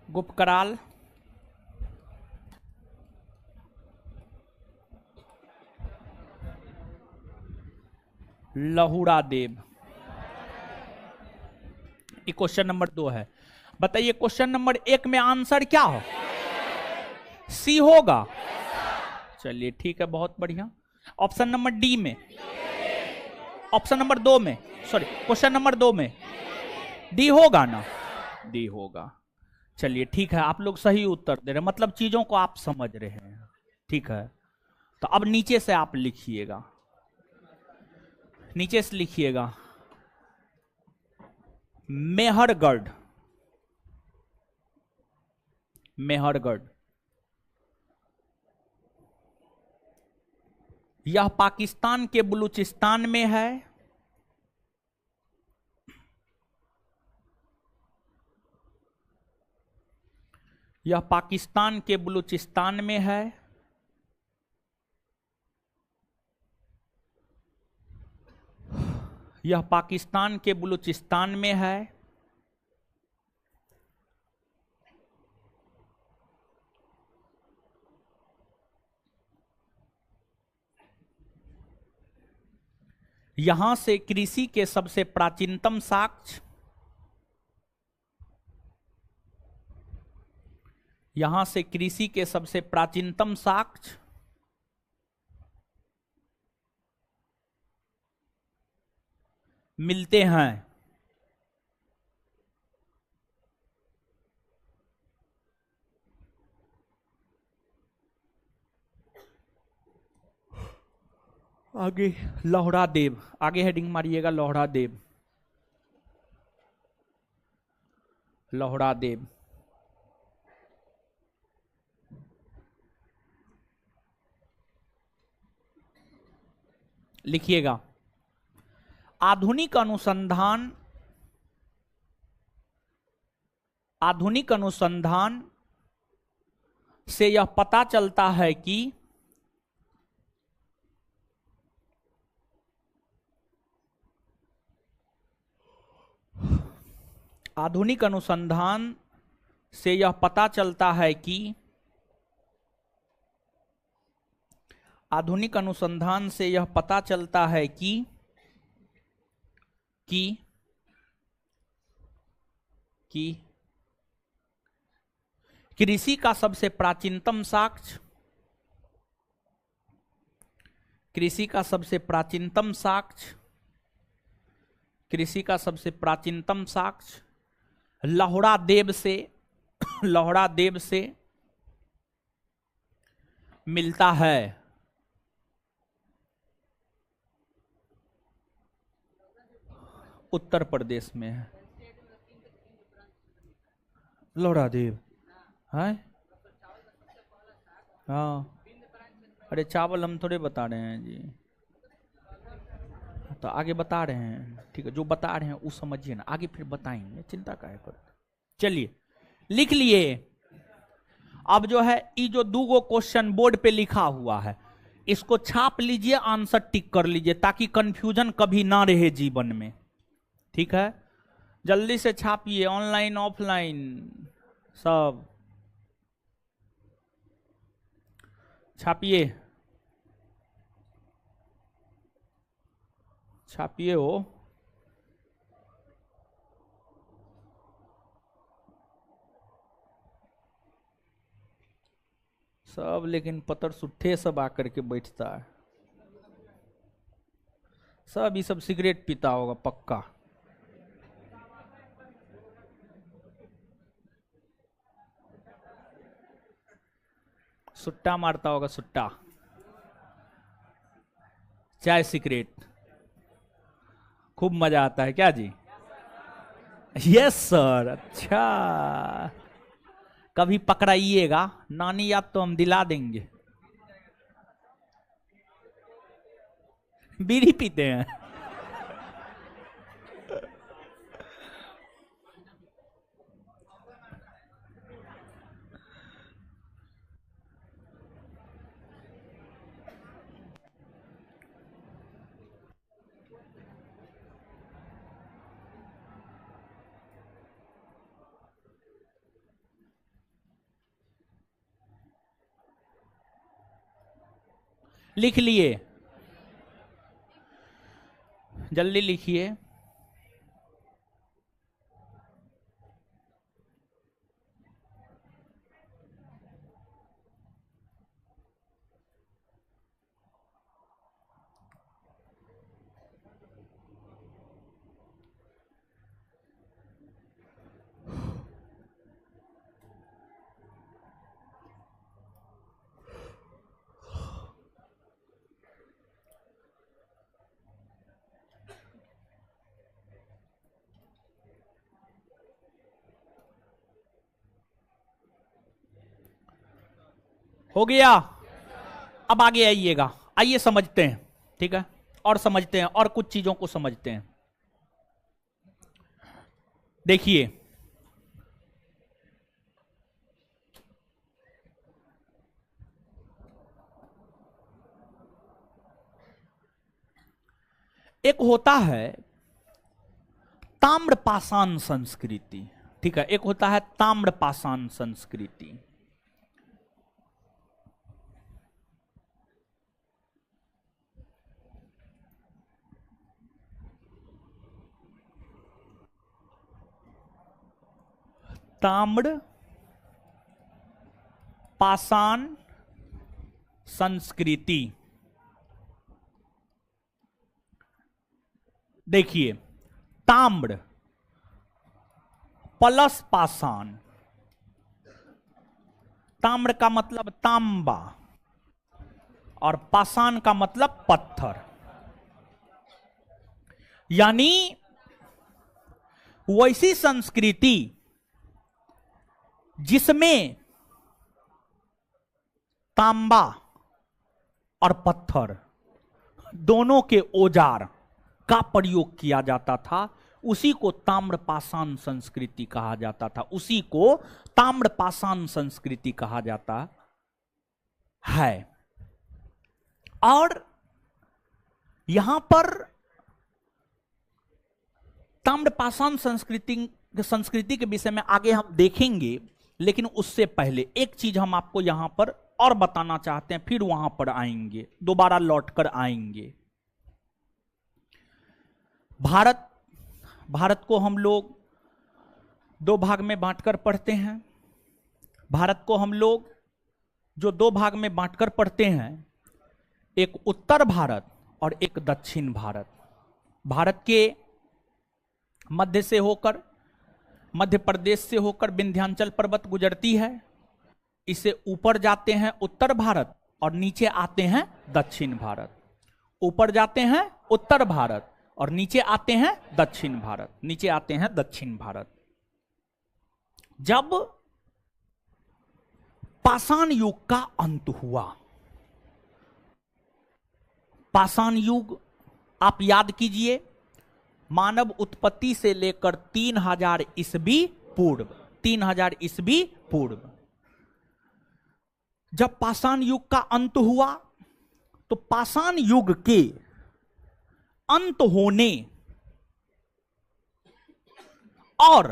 गुपकराल, लहुड़ा देव। ये क्वेश्चन नंबर 2 है। बताइए क्वेश्चन नंबर 1 में आंसर क्या हो? सी होगा। चलिए ठीक है, बहुत बढ़िया। ऑप्शन नंबर डी में, ऑप्शन नंबर 2 में, सॉरी क्वेश्चन नंबर 2 में डी होगा ना? डी होगा। चलिए ठीक है, आप लोग सही उत्तर दे रहे हैं, मतलब चीजों को आप समझ रहे हैं। ठीक है, तो अब नीचे से आप लिखिएगा, नीचे से लिखिएगा मेहरगढ़, मेहरगढ़। यह पाकिस्तान के बलूचिस्तान में है। यह पाकिस्तान के बलूचिस्तान में है। यह पाकिस्तान के बलूचिस्तान में है। यहां से कृषि के सबसे प्राचीनतम साक्ष्य, यहां से कृषि के सबसे प्राचीनतम साक्ष्य मिलते हैं। आगे लोहड़ा देव, आगे हेडिंग मारिएगा लोहड़ा देव, लोहड़ा देव। लिखिएगा आधुनिक अनुसंधान, आधुनिक अनुसंधान से यह पता चलता है कि आधुनिक अनुसंधान से यह पता चलता है कि आधुनिक अनुसंधान से यह पता चलता है कि कृषि का सबसे प्राचीनतम साक्ष्य, कृषि का सबसे प्राचीनतम साक्ष्य, कृषि का सबसे प्राचीनतम साक्ष्य लोहड़ा देव से, लोहड़ा देव से मिलता है। उत्तर प्रदेश में है लोहड़ा देव है। हाँ, अरे चावल हम थोड़े बता रहे हैं जी, तो आगे बता रहे हैं। ठीक है, जो बता रहे हैं वो समझिए ना, आगे फिर बताएंगे, चिंता काहे करते। चलिए लिख लिए। अब जो है ये जो 2 क्वेश्चन बोर्ड पे लिखा हुआ है, इसको छाप लीजिए, आंसर टिक कर लीजिए, ताकि कंफ्यूजन कभी ना रहे जीवन में। ठीक है, जल्दी से छापिए, ऑनलाइन ऑफलाइन सब छापिए, छापिए हो। सब लेकिन पतर सुट्ठे सब आकर के बैठता है, सब ये सब सिगरेट पीता होगा पक्का। सुट्टा मारता होगा, सुट्टा, चाय सिगरेट, खूब मजा आता है क्या जी? Yes sir. अच्छा, कभी पकड़ाइएगा, नानी याद तो हम दिला देंगे। बीड़ी पीते हैं? लिख लिए? जल्दी लिखिए। हो गया? अब आगे आइएगा, आइए समझते हैं, ठीक है, और समझते हैं और कुछ चीजों को समझते हैं। देखिए, एक होता है ताम्रपाषाण संस्कृति, ठीक है, एक होता है ताम्रपाषाण संस्कृति। ताम्र पाषाण संस्कृति। देखिए, ताम्र प्लस पाषाण, ताम्र का मतलब तांबा और पाषाण का मतलब पत्थर, यानी वैसी संस्कृति जिसमें तांबा और पत्थर दोनों के औजार का प्रयोग किया जाता था, उसी को ताम्रपाषाण संस्कृति कहा जाता था, उसी को ताम्रपाषाण संस्कृति कहा जाता है। और यहां पर ताम्रपाषाण संस्कृति के विषय में आगे हम देखेंगे, लेकिन उससे पहले एक चीज हम आपको यहां पर और बताना चाहते हैं, फिर वहां पर आएंगे, दोबारा लौटकर आएंगे। भारत को हम लोग दो भाग में बांटकर पढ़ते हैं। भारत को हम लोग जो दो भाग में बांटकर पढ़ते हैं, एक उत्तर भारत और एक दक्षिण भारत। भारत के मध्य से होकर, मध्य प्रदेश से होकर विंध्याचल पर्वत गुजरती है, इसे ऊपर जाते हैं उत्तर भारत और नीचे आते हैं दक्षिण भारत। ऊपर जाते हैं उत्तर भारत और नीचे आते हैं दक्षिण भारत, नीचे आते हैं दक्षिण भारत। जब पाषाण युग का अंत हुआ, पाषाण युग आप याद कीजिए, मानव उत्पत्ति से लेकर 3000 ईस्वी पूर्व, 3000 ईस्वी पूर्व जब पाषाण युग का अंत हुआ, तो पाषाण युग के अंत होने और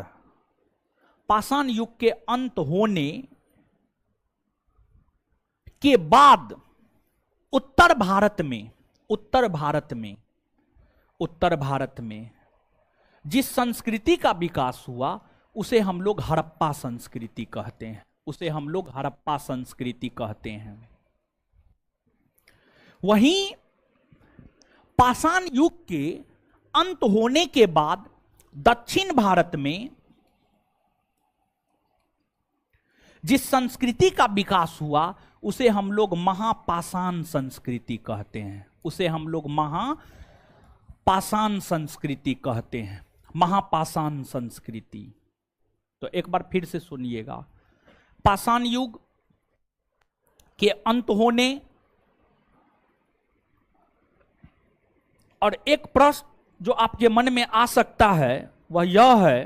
पाषाण युग के अंत होने के बाद उत्तर भारत में जिस संस्कृति का विकास हुआ, उसे हम लोग हड़प्पा संस्कृति कहते हैं, उसे हम लोग हड़प्पा संस्कृति कहते हैं। वहीं पाषाण युग के अंत होने के बाद दक्षिण भारत में जिस संस्कृति का विकास हुआ, उसे हम लोग महापाषाण संस्कृति कहते हैं, उसे हम लोग महापाषाण संस्कृति कहते हैं। महापाषाण संस्कृति। तो एक बार फिर से सुनिएगा, पाषाण युग के अंत होने और एक प्रश्न जो आपके मन में आ सकता है वह यह है,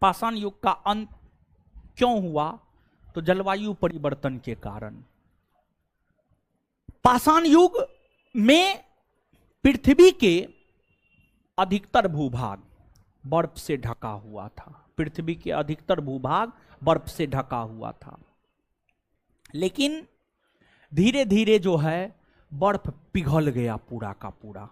पाषाण युग का अंत क्यों हुआ? तो जलवायु परिवर्तन के कारण। पाषाण युग में पृथ्वी के अधिकतर भूभाग बर्फ से ढका हुआ था। पृथ्वी के अधिकतर भूभाग बर्फ से ढका हुआ था, लेकिन धीरे धीरे जो है बर्फ पिघल गया पूरा का पूरा।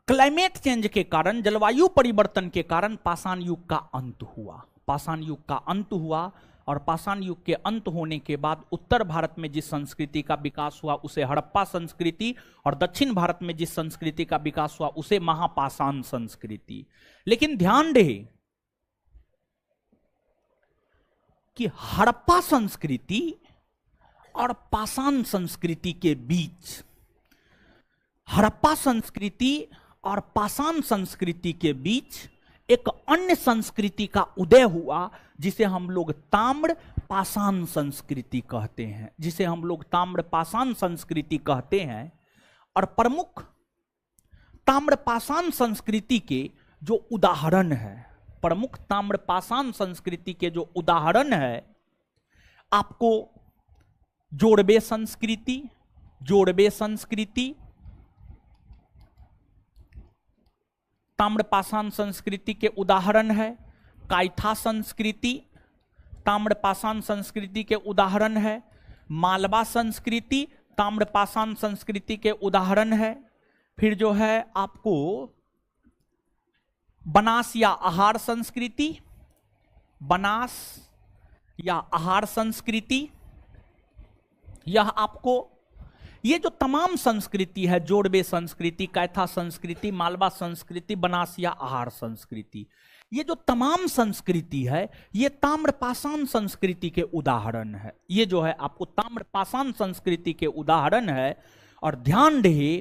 क्लाइमेट चेंज के कारण, जलवायु परिवर्तन के कारण पाषाण युग का अंत हुआ। पाषाण युग का अंत हुआ और पाषाण युग के अंत होने के बाद उत्तर भारत में जिस संस्कृति का विकास हुआ उसे हड़प्पा संस्कृति, और दक्षिण भारत में जिस संस्कृति का विकास हुआ उसे महापाषाण संस्कृति। लेकिन ध्यान रहे कि हड़प्पा संस्कृति और पाषाण संस्कृति के बीच, हड़प्पा संस्कृति और पाषाण संस्कृति के बीच एक अन्य संस्कृति का उदय हुआ जिसे हम लोग ताम्र पाषाण संस्कृति कहते हैं, जिसे हम लोग ताम्र पाषाण संस्कृति कहते हैं। और प्रमुख ताम्र पाषाण संस्कृति के जो उदाहरण है, प्रमुख ताम्र पाषाण संस्कृति के जो उदाहरण है, आपको जोड़बे संस्कृति, जोड़बे संस्कृति ताम्रपाषाण संस्कृति के उदाहरण है। कायथा संस्कृति ताम्रपाषाण संस्कृति के उदाहरण है। मालवा संस्कृति ताम्रपाषाण संस्कृति के उदाहरण है। फिर जो है आपको बनास या आहार संस्कृति, बनास या आहार संस्कृति, यह आपको, ये जो तमाम संस्कृति है, जोड़बे संस्कृति, कैथा संस्कृति, मालवा संस्कृति, बनास या आहार संस्कृति, ये जो तमाम संस्कृति है ये ताम्रपाषाण संस्कृति के उदाहरण है। ये जो है आपको ताम्रपाषाण संस्कृति के उदाहरण है। और ध्यान रहे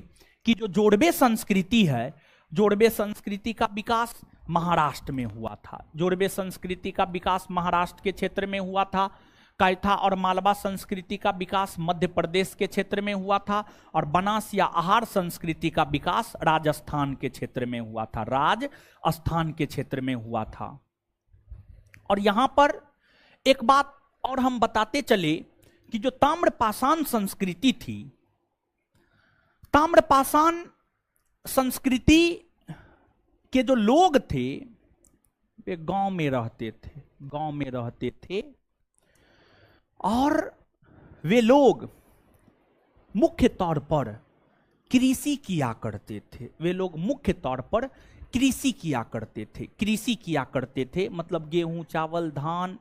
कि जो जोड़बे संस्कृति है, जोड़बे संस्कृति का विकास महाराष्ट्र में हुआ था। जोड़बे संस्कृति का विकास महाराष्ट्र के क्षेत्र में हुआ था। कैथा और मालवा संस्कृति का विकास मध्य प्रदेश के क्षेत्र में हुआ था। और बनास या आहार संस्कृति का विकास राजस्थान के क्षेत्र में हुआ था, राजस्थान के क्षेत्र में हुआ था। और यहां पर एक बात और हम बताते चले कि जो ताम्रपाषाण संस्कृति थी, ताम्रपाषाण संस्कृति के जो लोग थे वे गांव में रहते थे, गांव में रहते थे। और वे लोग मुख्य तौर पर कृषि किया करते थे। वे लोग मुख्य तौर पर कृषि किया करते थे। कृषि किया करते थे मतलब गेहूं, चावल, धान,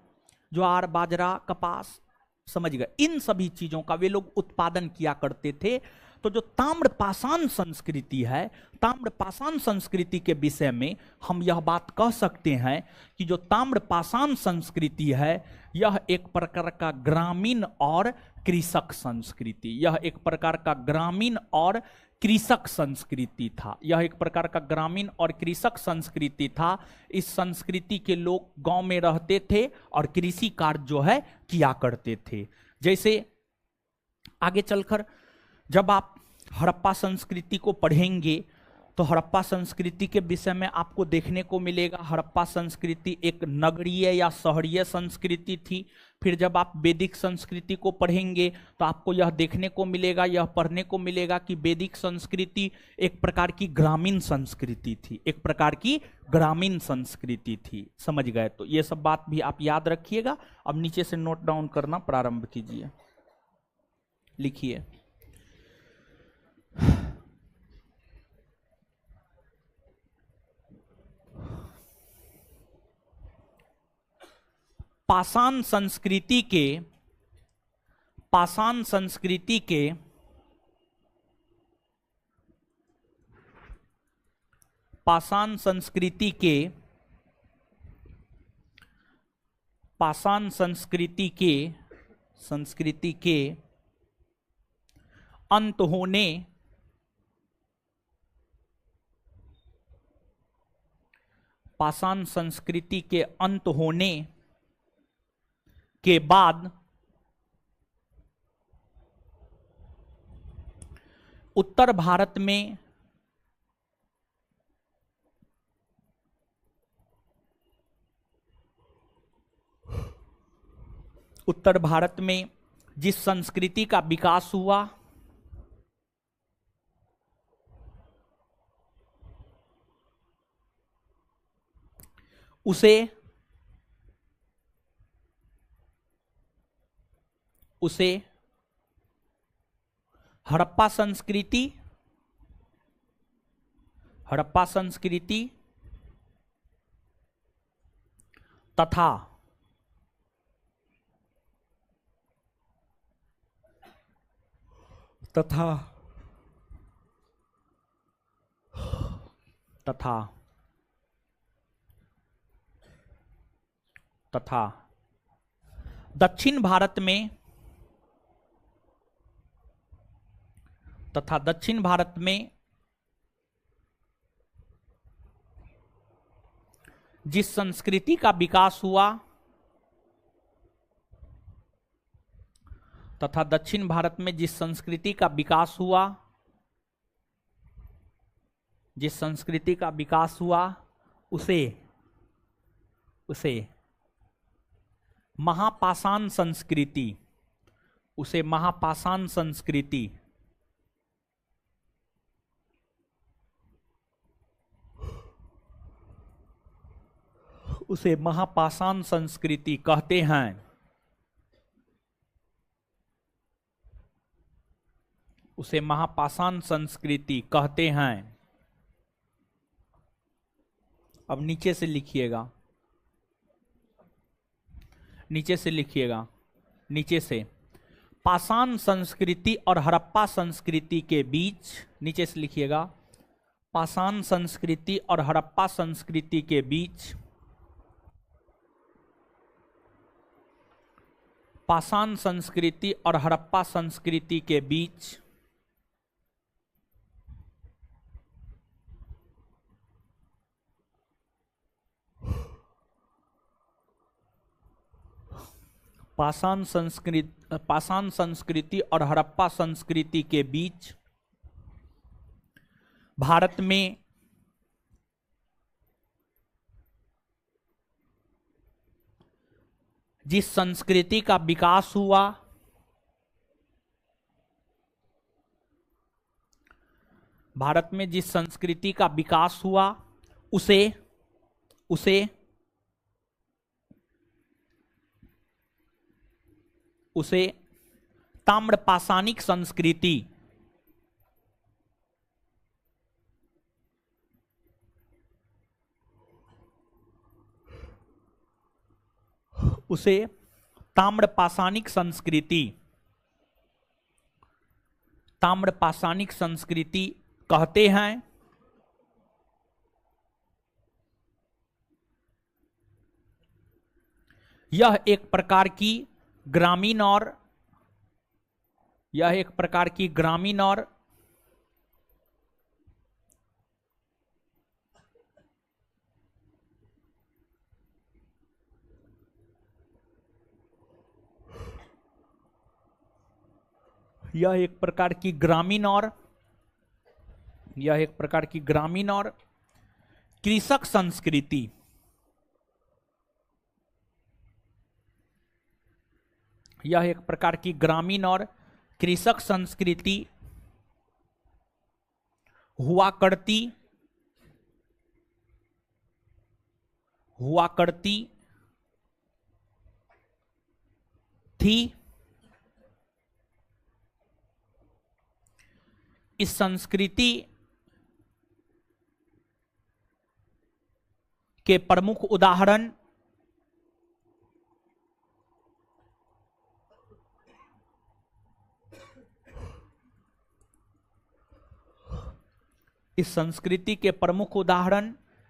ज्वार, बाजरा, कपास, समझ गए, इन सभी चीजों का वे लोग उत्पादन किया करते थे। तो जो ताम्रपाषाण संस्कृति है, ताम्रपाषाण संस्कृति के विषय में हम यह बात कह सकते हैं कि जो ताम्रपाषाण संस्कृति है यह एक प्रकार का ग्रामीण और कृषक संस्कृति, यह एक प्रकार का ग्रामीण और कृषक संस्कृति था। यह एक प्रकार का ग्रामीण और कृषक संस्कृति था। इस संस्कृति के लोग गांव में रहते थे और कृषि कार्य जो है किया करते थे। जैसे आगे चलकर जब आप हड़प्पा संस्कृति को पढ़ेंगे तो हड़प्पा संस्कृति के विषय में आपको देखने को मिलेगा, हड़प्पा संस्कृति एक नगरीय या शहरीय संस्कृति थी। फिर जब आप वैदिक संस्कृति को पढ़ेंगे तो आपको यह देखने को मिलेगा, यह पढ़ने को मिलेगा कि वैदिक संस्कृति एक प्रकार की ग्रामीण संस्कृति थी, एक प्रकार की ग्रामीण संस्कृति थी। समझ गए? तो ये सब बात भी आप याद रखिएगा। अब नीचे से नोट डाउन करना प्रारंभ कीजिए, लिखिए। पाषाण संस्कृति के, पाषाण संस्कृति के पाषाण संस्कृति के पाषाण संस्कृति के संस्कृति के अंत होने पाषाण संस्कृति के अंत होने के बाद उत्तर भारत में जिस संस्कृति का विकास हुआ उसे हड़प्पा संस्कृति तथा दक्षिण भारत में जिस संस्कृति का विकास हुआ उसे महापाषाण संस्कृति कहते हैं। उसे महापाषाण संस्कृति कहते हैं। अब नीचे से लिखिएगा, नीचे से पाषाण संस्कृति और हड़प्पा संस्कृति के बीच, नीचे से लिखिएगा, पाषाण संस्कृति और हड़प्पा संस्कृति के बीच पाषाण संस्कृति और हड़प्पा संस्कृति के बीच पाषाण संस्कृति और हड़प्पा संस्कृति के बीच भारत में जिस संस्कृति का विकास हुआ उसे ताम्रपाषाणिक संस्कृति कहते हैं। यह एक प्रकार की ग्रामीण और कृषक संस्कृति हुआ करती थी। इस संस्कृति के प्रमुख उदाहरण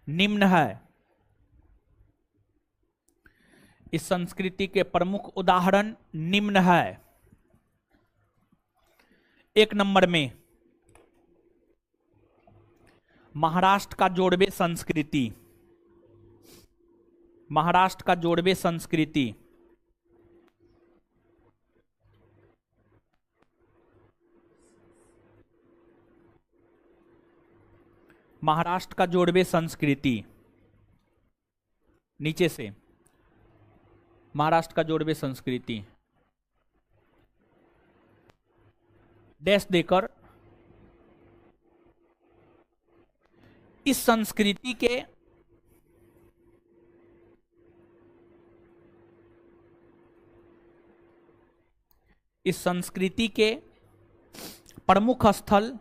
निम्न है। एक नंबर में महाराष्ट्र का जोड़वे संस्कृति, महाराष्ट्र का जोड़वे संस्कृति, महाराष्ट्र का जोड़वे संस्कृति, नीचे से महाराष्ट्र का जोड़वे संस्कृति डैश देकर इस संस्कृति के प्रमुख स्थल,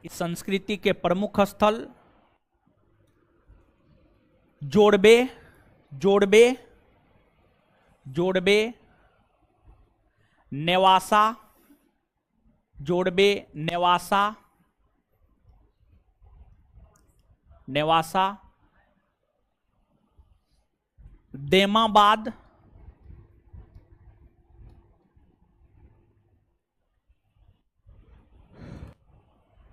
इस संस्कृति के प्रमुख स्थल जोड़वे, जोड़वे, जोड़वे, नेवासा, जोड़वे, नेवासा, नेवासा, देमाबाद,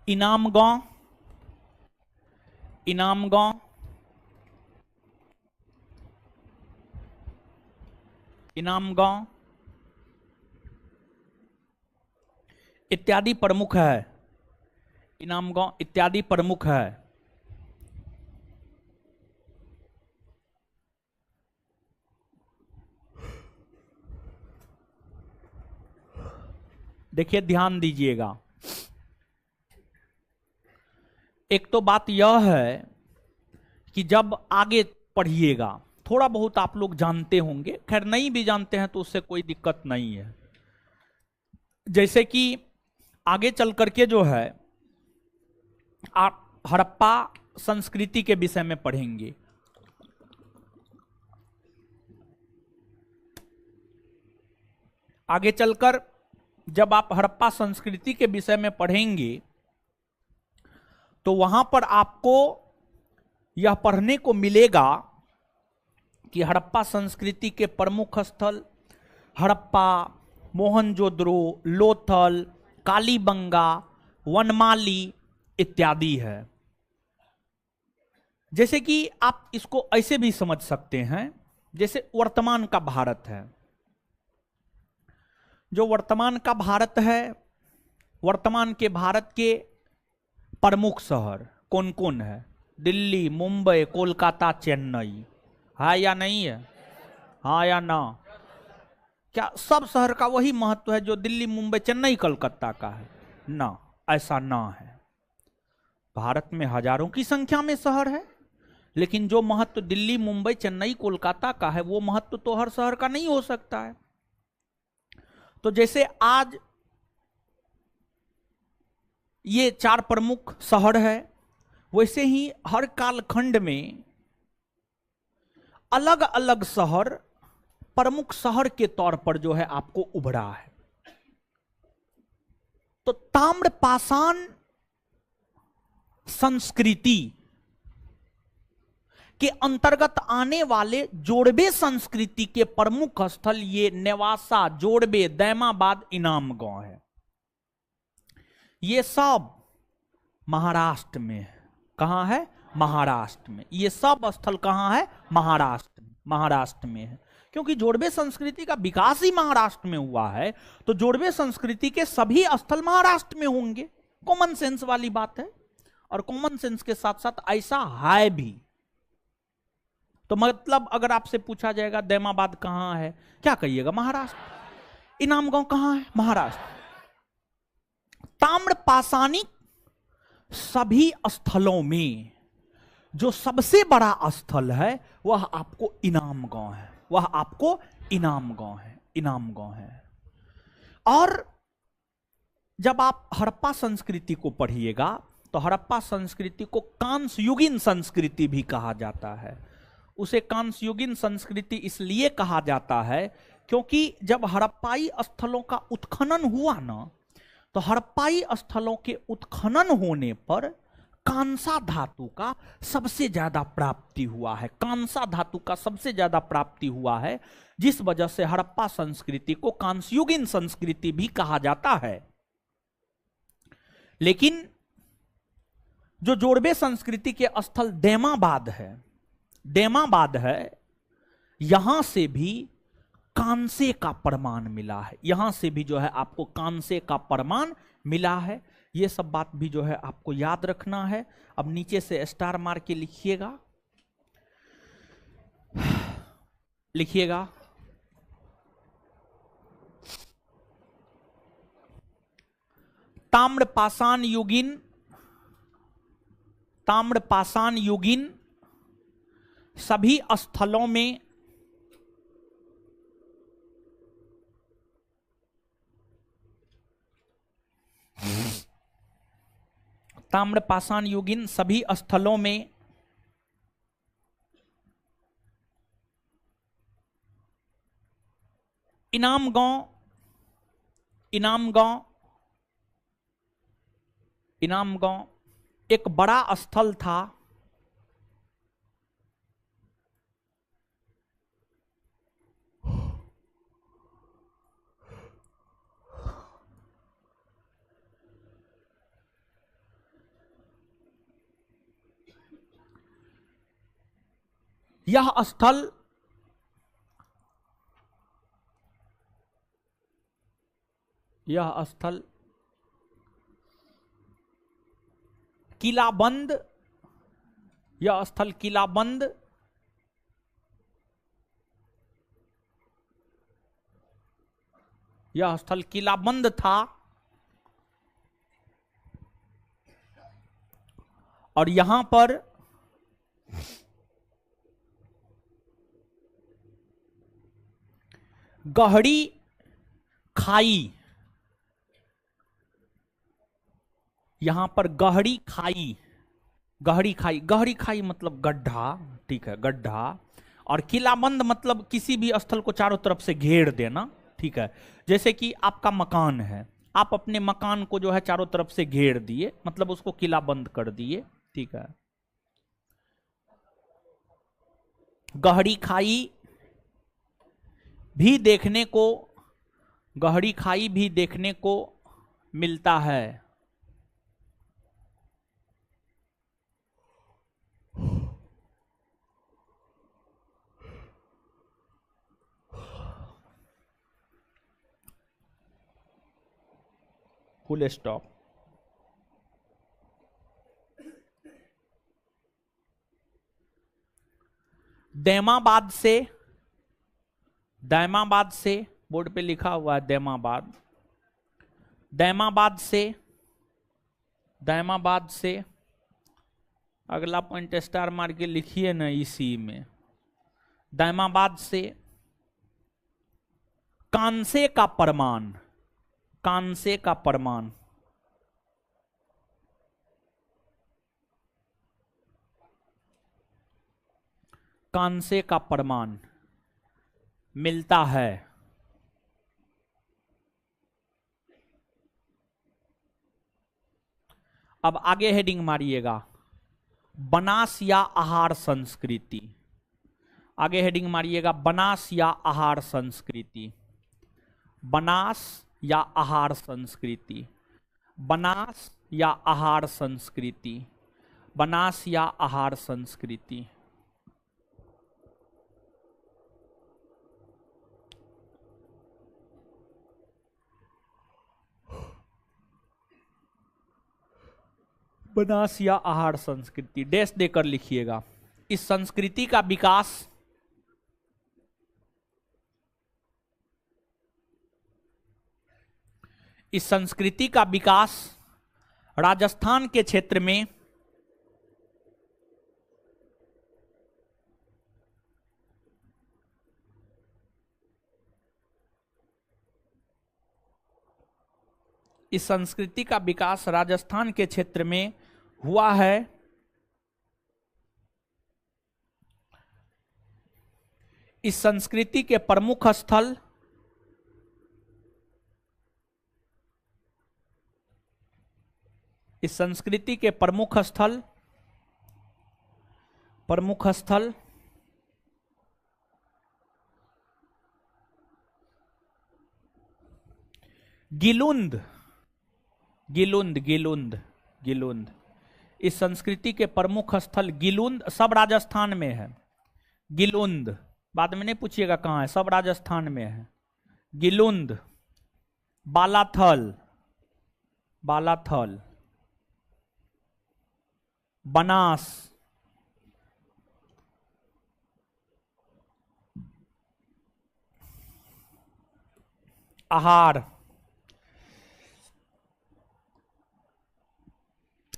इनामगांव, इनामगांव, इनामगांव इत्यादि प्रमुख है, इनामगांव इत्यादि प्रमुख है। देखिए ध्यान दीजिएगा, एक तो बात यह है कि जब आगे पढ़िएगा थोड़ा बहुत आप लोग जानते होंगे, खैर नहीं भी जानते हैं तो उससे कोई दिक्कत नहीं है। जैसे कि आगे चल करके जो है आप हड़प्पा संस्कृति के विषय में पढ़ेंगे। आगे चलकर जब आप हड़प्पा संस्कृति के विषय में पढ़ेंगे तो वहां पर आपको यह पढ़ने को मिलेगा कि हड़प्पा संस्कृति के प्रमुख स्थल हड़प्पा, मोहनजोदड़ो, लोथल, कालीबंगा, वनमाली इत्यादि है। जैसे कि आप इसको ऐसे भी समझ सकते हैं, जैसे वर्तमान का भारत है, जो वर्तमान का भारत है, वर्तमान के भारत के प्रमुख शहर कौन कौन है? दिल्ली, मुंबई, कोलकाता, चेन्नई, है या नहीं है? हाँ या ना? क्या सब शहर का वही महत्व है जो दिल्ली, मुंबई, चेन्नई, कलकत्ता का है? ना, ऐसा ना है। भारत में हजारों की संख्या में शहर है, लेकिन जो महत्व दिल्ली, मुंबई, चेन्नई, कोलकाता का है वो महत्व तो हर शहर का नहीं हो सकता है। तो जैसे आज ये 4 प्रमुख शहर है, वैसे ही हर कालखंड में अलग अलग शहर प्रमुख शहर के तौर पर जो है आपको उभरा है। तो ताम्रपाषाण संस्कृति के अंतर्गत आने वाले जोड़वे संस्कृति के प्रमुख स्थल ये नेवासा, जोड़वे, दैमाबाद, इनामगांव है। ये सब महाराष्ट्र में है। कहां है? महाराष्ट्र में। ये सब स्थल कहां है? महाराष्ट्र में है। क्योंकि जोड़वे संस्कृति का विकास ही महाराष्ट्र में हुआ है, तो जोड़वे संस्कृति के सभी स्थल महाराष्ट्र में होंगे। कॉमन सेंस वाली बात है, और कॉमन सेंस के साथ साथ ऐसा है भी। तो मतलब अगर आपसे पूछा जाएगा दैमाबाद कहां है, क्या कहिएगा? महाराष्ट्र। इनामगांव कहां है? महाराष्ट्र। ताम्रपाषाणिक सभी स्थलों में जो सबसे बड़ा स्थल है वह आपको इनामगांव है, वह आपको इनामगांव है, इनामगांव है। और जब आप हड़प्पा संस्कृति को पढ़िएगा तो हड़प्पा संस्कृति को कांस्युगीन संस्कृति भी कहा जाता है। उसे कांस्युगीन संस्कृति इसलिए कहा जाता है क्योंकि जब हड़प्पाई स्थलों का उत्खनन हुआ ना, तो हड़प्पाई स्थलों के उत्खनन होने पर कांसा धातु का सबसे ज्यादा प्राप्ति हुआ है। कांसा धातु का सबसे ज्यादा प्राप्ति हुआ है, जिस वजह से हड़प्पा संस्कृति को कांस्युगीन संस्कृति भी कहा जाता है। लेकिन जो जोड़वे संस्कृति के स्थल दैमाबाद है, दैमाबाद है, यहां से भी कांसे का प्रमाण मिला है, यहां से भी जो है आपको कांसे का प्रमाण मिला है। ये सब बात भी जो है आपको याद रखना है। अब नीचे से स्टार मार के लिखिएगा, लिखिएगा ताम्रपाषाण युगीन, ताम्रपाषाण युगीन सभी स्थलों में ताम्रपाषाण युगीन सभी स्थलों में इनामगांव, इनामगांव, इनामगांव एक बड़ा स्थल था। यह स्थल किलाबंद, यह स्थल किलाबंद, यह स्थल किलाबंद था और यहां पर गहरी खाई, यहां पर गहरी खाई, गहरी खाई, गहरी खाई मतलब गड्ढा, ठीक है, गड्ढा। और किलाबंद मतलब किसी भी स्थल को चारों तरफ से घेर देना, ठीक है। जैसे कि आपका मकान है, आप अपने मकान को जो है चारों तरफ से घेर दिए, मतलब उसको किलाबंद कर दिए, ठीक है। गहरी खाई भी देखने को, गहरी खाई भी देखने को मिलता है। Full stop. दैमाबाद से, दैमाबाद से, बोर्ड पे लिखा हुआ है दैमाबाद, दैमाबाद से, दैमाबाद से अगला पॉइंट स्टार मार के लिखिए ना इसी में। दैमाबाद से कांसे का प्रमाण, कांसे का प्रमाण, कांसे का प्रमाण मिलता है। अब आगे हेडिंग मारिएगा, बनास या आहार संस्कृति। आगे हेडिंग मारिएगा, बनास या आहार संस्कृति, बनास या आहार संस्कृति, बनास या आहार संस्कृति, बनास या आहार संस्कृति। बनास या आहार संस्कृति, डैश देकर लिखिएगा। इस संस्कृति का विकास इस संस्कृति का विकास राजस्थान के क्षेत्र में इस संस्कृति का विकास राजस्थान के क्षेत्र में हुआ है। इस संस्कृति के प्रमुख स्थल इस संस्कृति के प्रमुख स्थल गिलुंद, गिलुंद, गिलुंद, गिलुंद, इस संस्कृति के प्रमुख स्थल गिलुंद, सब राजस्थान में है। गिलुंद, बाद में नहीं पूछिएगा कहाँ है, सब राजस्थान में है। गिलुंद, बालाथल, बालाथल, बनास, आहार।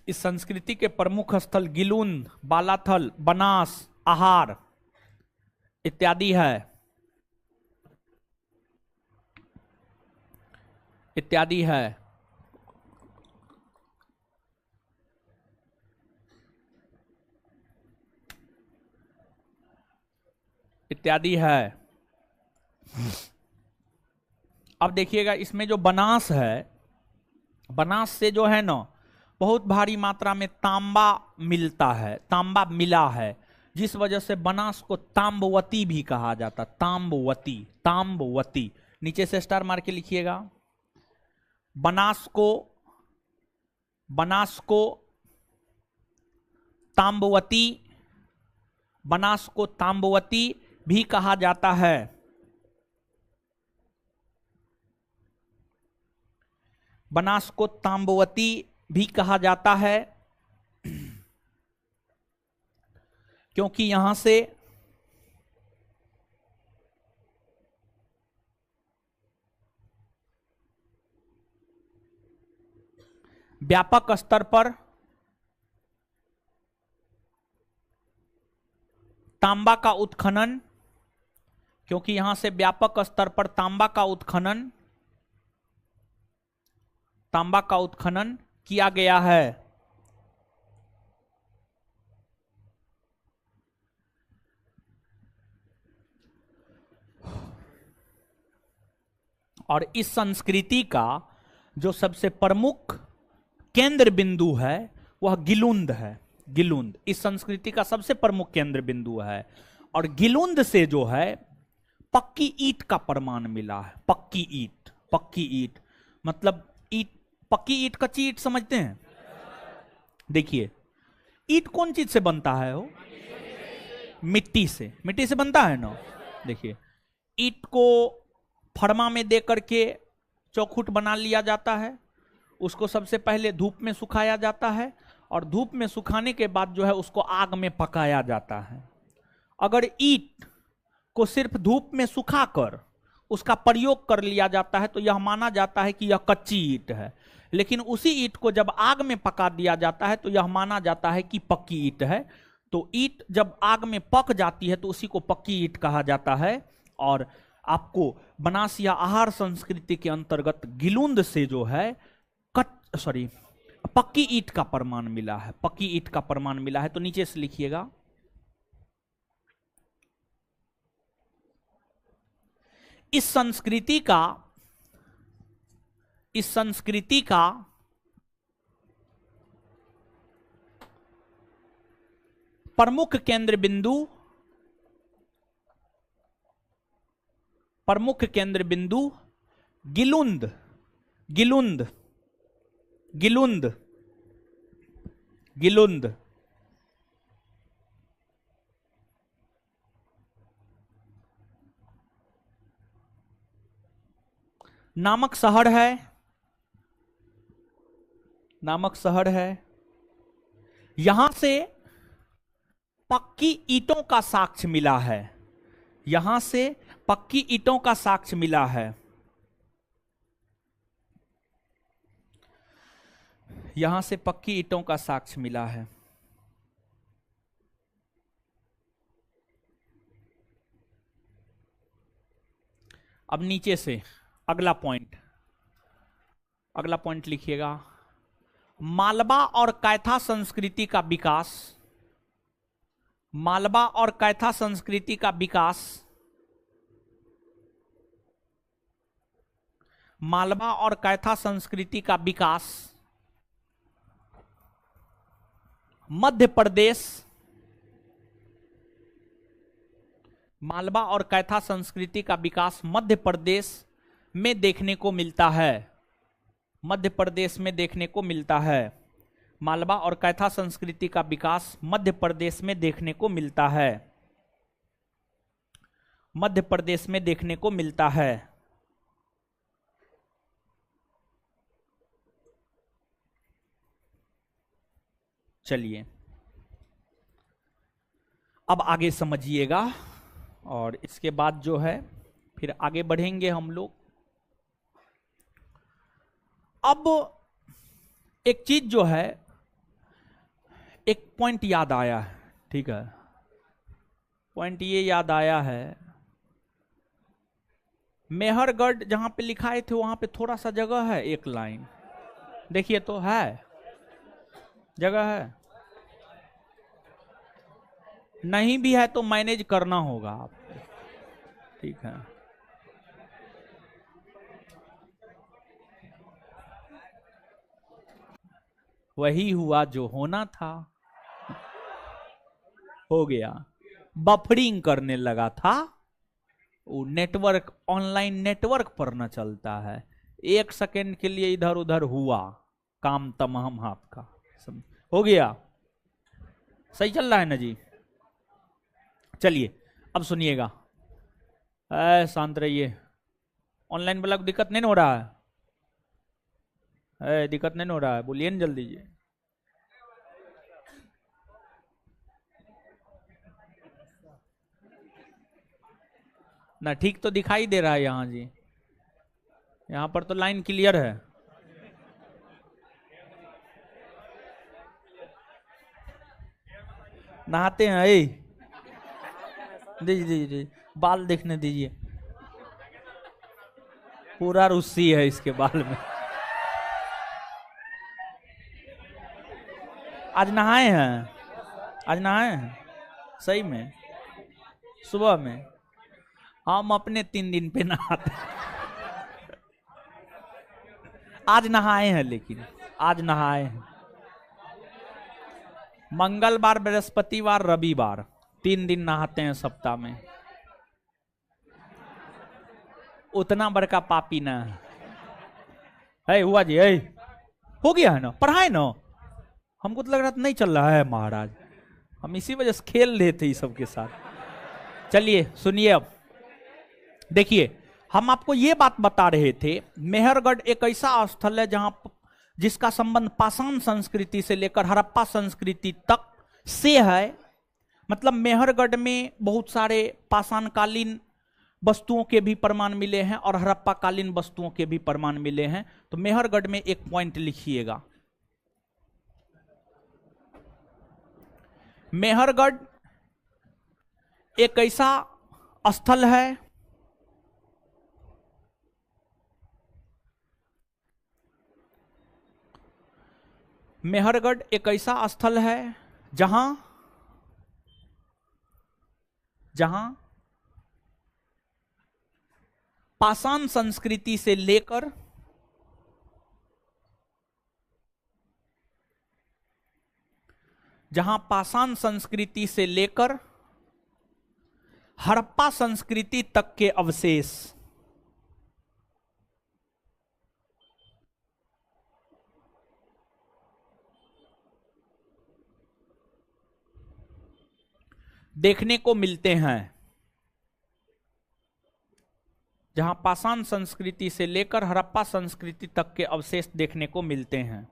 इस संस्कृति के प्रमुख स्थल गिलुंद, बालाथल, बनास, आहार इत्यादि है, इत्यादि है। इत्यादि है। अब देखिएगा इसमें जो बनास है, बनास से जो है ना बहुत भारी मात्रा में तांबा मिलता है, तांबा मिला है, जिस वजह से बनास को ताम्बवती भी कहा जाता। ताम्बवती, ताम्बवती, नीचे से स्टार मार के लिखिएगा। बनास को, बनास को ताम्बवती, बनास को ताम्बवती भी कहा जाता है। बनास को ताम्बवती भी कहा जाता है क्योंकि यहां से व्यापक स्तर पर तांबा का उत्खनन, क्योंकि यहां से व्यापक स्तर पर तांबा का उत्खनन, तांबा का उत्खनन किया गया है। और इस संस्कृति का जो सबसे प्रमुख केंद्र बिंदु है वह गिलुंद है। गिलुंद इस संस्कृति का सबसे प्रमुख केंद्र बिंदु है। और गिलुंद से जो है पक्की ईंट का प्रमाण मिला है। पक्की ईंट, पक्की ईंट मतलब ईंट, पक्की ईंट, कच्ची ईंट समझते हैं। देखिए ईंट कौन चीज से बनता है? वो मिट्टी से, मिट्टी से बनता है ना। देखिए ईंट को फरमा में दे करके चौखुट बना लिया जाता है, उसको सबसे पहले धूप में सुखाया जाता है और धूप में सुखाने के बाद जो है उसको आग में पकाया जाता है। अगर ईंट को सिर्फ धूप में सुखाकर उसका प्रयोग कर लिया जाता है तो यह माना जाता है कि यह कच्ची ईंट है, लेकिन उसी ईंट को जब आग में पका दिया जाता है तो यह माना जाता है कि पक्की ईंट है। तो ईंट जब आग में पक जाती है तो उसी को पक्की ईंट कहा जाता है। और आपको बनास या आहार संस्कृति के अंतर्गत गिलुंद से जो है पक्की ईंट का प्रमाण मिला है। पक्की ईंट का प्रमाण मिला है। तो नीचे से लिखिएगा, इस संस्कृति का प्रमुख केंद्र बिंदु, प्रमुख केंद्र बिंदु गिलुंद, गिलुंद, गिलुंद, गिलुंद नामक शहर है, नामक शहर है। यहां से पक्की ईंटों का साक्ष्य मिला है। यहां से पक्की ईंटों का साक्ष्य मिला है। यहां से पक्की ईंटों का साक्ष्य मिला है। अब नीचे से अगला पॉइंट, अगला पॉइंट लिखिएगा, मालवा और कैथा संस्कृति का विकास। मालवा और कैथा संस्कृति का विकास, मालवा और कैथा संस्कृति का विकास मध्य प्रदेश, मालवा और कैथा संस्कृति का विकास मध्य प्रदेश में देखने को मिलता है। मध्य प्रदेश में देखने को मिलता है। मालवा और कैथा संस्कृति का विकास मध्य प्रदेश में देखने को मिलता है। मध्य प्रदेश में देखने को मिलता है। चलिए अब आगे समझिएगा और इसके बाद जो है फिर आगे बढ़ेंगे हम लोग। अब एक चीज जो है, एक पॉइंट याद आया है, ठीक है, पॉइंट ये याद आया है, मेहरगढ़ जहां पे लिखाए थे वहां पे थोड़ा सा जगह है, एक लाइन देखिए तो है, जगह है, नहीं भी है तो मैनेज करना होगा आपको, ठीक है। वही हुआ जो होना था, हो गया। बफरिंग करने लगा था, वो नेटवर्क, ऑनलाइन नेटवर्क पर न चलता है, 1 सेकेंड के लिए इधर उधर हुआ, काम तमाम आपका हो गया। सही चल रहा है ना जी? चलिए अब सुनिएगा, शांत रहिए। ऑनलाइन वाला को दिक्कत नहीं हो रहा है? दिक्कत नहीं हो रहा है? बोलिए ना जल्दी जी। ना ठीक तो दिखाई दे रहा है यहाँ जी, यहाँ पर तो लाइन क्लियर है। नहाते हैं? दीजिए दीजिए, बाल देखने दीजिए, पूरा रुस्सी है इसके बाल में। आज नहाए हैं? आज नहाए हैं सही में? सुबह में? हम अपने 3 दिन पे नहाते आज नहाए हैं, लेकिन आज नहाए हैं। मंगलवार, बृहस्पतिवार, रविवार 3 दिन नहाते हैं सप्ताह में। उतना बड़का पापी ना है हुआ जी, हो गया है ना, पढ़ाए ना। हमको तो लग रहा था नहीं चल रहा है महाराज, हम इसी वजह से खेल रहे थे सब के साथ। चलिए सुनिए, अब देखिए हम आपको ये बात बता रहे थे, मेहरगढ़ एक ऐसा स्थल है जहां जिसका संबंध पाषाण संस्कृति से लेकर हड़प्पा संस्कृति तक से है। मतलब मेहरगढ़ में बहुत सारे पाषाणकालीन वस्तुओं के भी प्रमाण मिले हैं और हड़प्पा कालीन वस्तुओं के भी प्रमाण मिले हैं। तो मेहरगढ़ में एक पॉइंट लिखिएगा, मेहरगढ़ एक ऐसा स्थल है मेहरगढ़ एक ऐसा स्थल है जहां पाषाण संस्कृति से लेकर हड़प्पा संस्कृति तक के अवशेष देखने को मिलते हैं। जहां पाषाण संस्कृति से लेकर हड़प्पा संस्कृति तक के अवशेष देखने को मिलते हैं।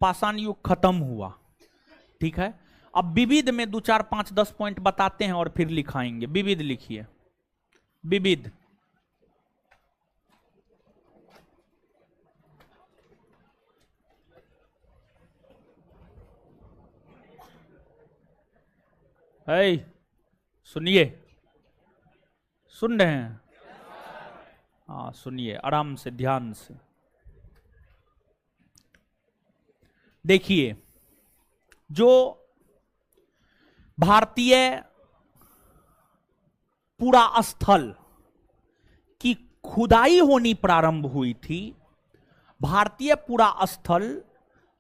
पाषाण युग खत्म हुआ, ठीक है। अब विविध में 2, 4, 5, 10 पॉइंट बताते हैं और फिर लिखाएंगे। विविध लिखिए, विविध है, सुनिए, सुन रहे हैं? हाँ सुनिए आराम से, ध्यान से देखिए। जो भारतीय पुरा स्थल की खुदाई होनी प्रारंभ हुई थी, भारतीय पुरा स्थल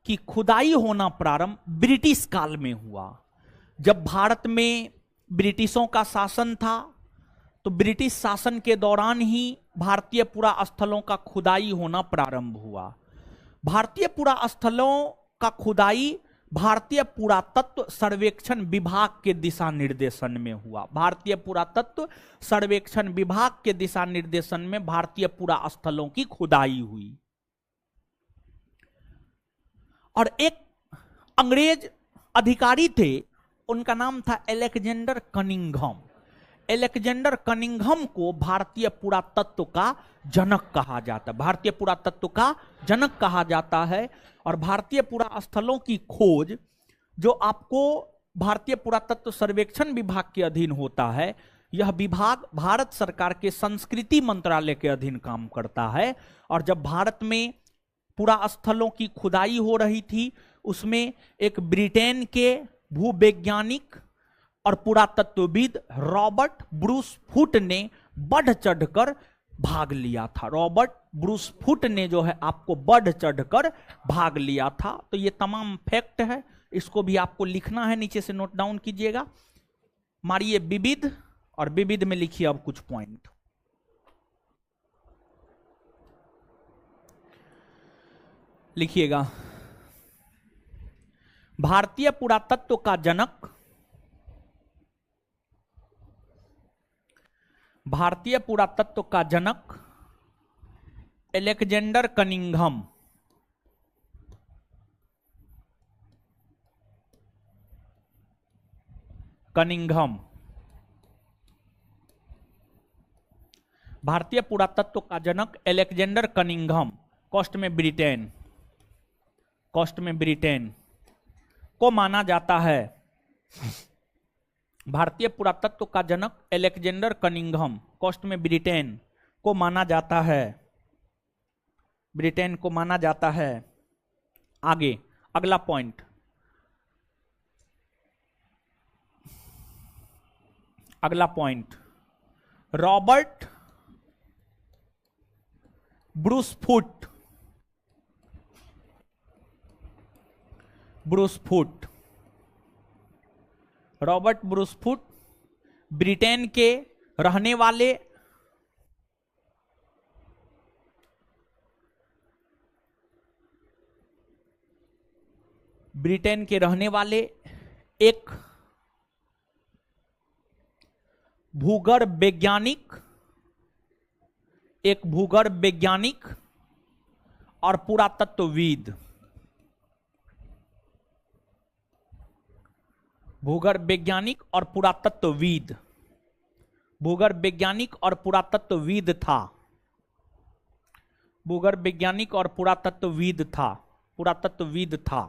की खुदाई होना प्रारंभ ब्रिटिश काल में हुआ। जब भारत में ब्रिटिशों का शासन था तो ब्रिटिश शासन के दौरान ही भारतीय पुरा स्थलों का खुदाई होना प्रारंभ हुआ। भारतीय पुरास्थलों का खुदाई भारतीय पुरातत्व सर्वेक्षण विभाग के दिशा निर्देशन में हुआ। भारतीय पुरातत्व सर्वेक्षण विभाग के दिशा निर्देशन में भारतीय पुरास्थलों की खुदाई हुई। और एक अंग्रेज अधिकारी थे, उनका नाम था अलेक्जेंडर कनिंघम। अलेक्जेंडर कनिंघम को भारतीय पुरातत्व का जनक कहा जाता है। भारतीय पुरातत्व का जनक कहा जाता है। और भारतीय पुरास्थलों की खोज जो आपको भारतीय पुरातत्व सर्वेक्षण विभाग के अधीन होता है, यह विभाग भारत सरकार के संस्कृति मंत्रालय के अधीन काम करता है। और जब भारत में पुरास्थलों की खुदाई हो रही थी, उसमें एक ब्रिटेन के भूवैज्ञानिक और पुरातत्वविद रॉबर्ट ब्रूस फुट ने बढ़ चढ़कर भाग लिया था। रॉबर्ट ब्रूस फुट ने जो है आपको बढ़ चढ़कर भाग लिया था। तो ये तमाम फैक्ट है, इसको भी आपको लिखना है, नीचे से नोट डाउन कीजिएगा। मारिए विविध और विविध में लिखिए अब कुछ पॉइंट। लिखिएगा, भारतीय पुरातत्व का जनक, भारतीय पुरातत्व का जनक अलेक्जेंडर कनिंघम। कनिंघम भारतीय पुरातत्व का जनक अलेक्जेंडर कनिंघम, कोस्ट में ब्रिटेन, कोस्ट में ब्रिटेन को माना जाता है। भारतीय पुरातत्व का जनक अलेक्जेंडर कनिंघम, कोस्ट में ब्रिटेन को माना जाता है, ब्रिटेन को माना जाता है। आगे अगला पॉइंट, अगला point, Robert Bruce foot, Bruce foot, Robert Bruce foot Britain के रहने वाले एक भूगर्भ वैज्ञानिक, एक भूगर्भ वैज्ञानिक और पुरातत्वविद, भूगर्भ वैज्ञानिक और पुरातत्वविद, भूगर्भ वैज्ञानिक और पुरातत्वविद था, भूगर्भ वैज्ञानिक और पुरातत्वविद था, पुरातत्वविद था।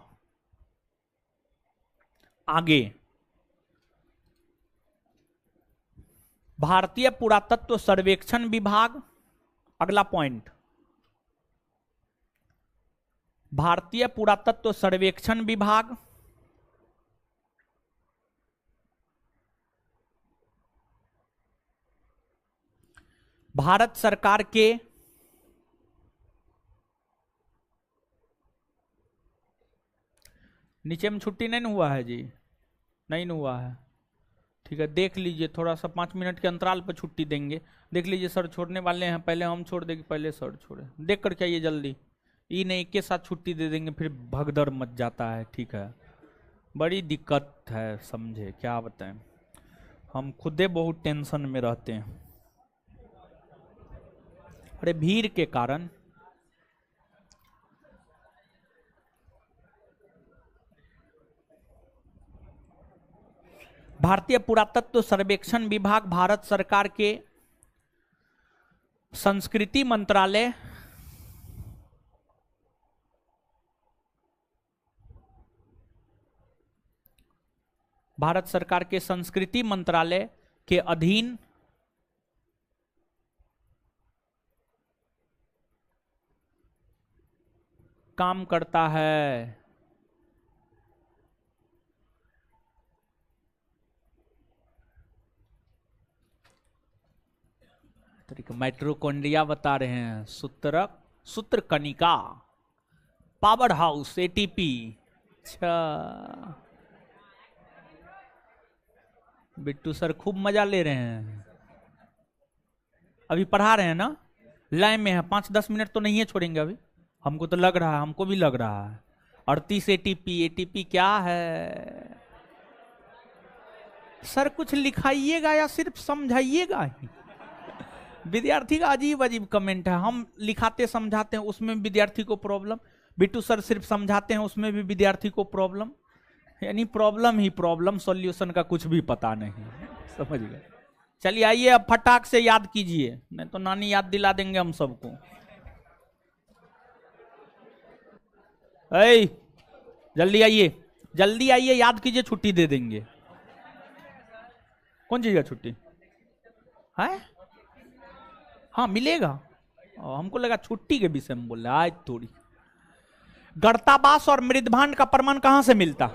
आगे, भारतीय पुरातत्व सर्वेक्षण विभाग, अगला पॉइंट, भारतीय पुरातत्व सर्वेक्षण विभाग भारत सरकार के नीचे में छुट्टी नहीं हुआ है जी, नहीं हुआ है, ठीक है, देख लीजिए, थोड़ा सा 5 मिनट के अंतराल पर छुट्टी देंगे। देख लीजिए सर छोड़ने वाले हैं, पहले हम छोड़ देंगे, पहले सर छोड़े, देख कर के आइए जल्दी, ये नहीं के साथ छुट्टी दे देंगे फिर भगदड़ मच जाता है, ठीक है, बड़ी दिक्कत है, समझे, क्या बताएं, हम खुदे बहुत टेंशन में रहते हैं, अरे भीड़ के कारण। भारतीय पुरातत्व सर्वेक्षण विभाग भारत सरकार के संस्कृति मंत्रालय, भारत सरकार के संस्कृति मंत्रालय के अधीन काम करता है। माइटोकॉन्ड्रिया बता रहे हैं, सूत्र कणिका, पावर हाउस, एटीपी। अच्छा बिट्टू सर खूब मजा ले रहे हैं, अभी पढ़ा रहे हैं ना, लाइन में है, 5-10 मिनट तो नहीं है, छोड़ेंगे अभी, हमको तो लग रहा है, हमको भी लग रहा है 38 एटीपी। एटीपी क्या है सर? कुछ लिखाइएगा या सिर्फ समझाइएगा ही? विद्यार्थी का अजीब अजीब कमेंट है। हम लिखाते समझाते हैं उसमें विद्यार्थी को प्रॉब्लम, बिट्टू सर सिर्फ समझाते हैं उसमें भी विद्यार्थी को प्रॉब्लम। यानी प्रॉब्लम ही प्रॉब्लम, सॉल्यूशन का कुछ भी पता नहीं। समझ गए? चलिए आइए अब फटाक से याद कीजिए, नहीं तो नानी याद दिला देंगे हम सबको। जल्दी आइए, जल्दी आइए, याद कीजिए, छुट्टी दे देंगे। कौन चीज का छुट्टी है? हाँ मिलेगा। हमको लगा छुट्टी के विषय में बोल रहे। आज थोड़ी गर्ताबास और मृदभांड का प्रमाण कहां से मिलता?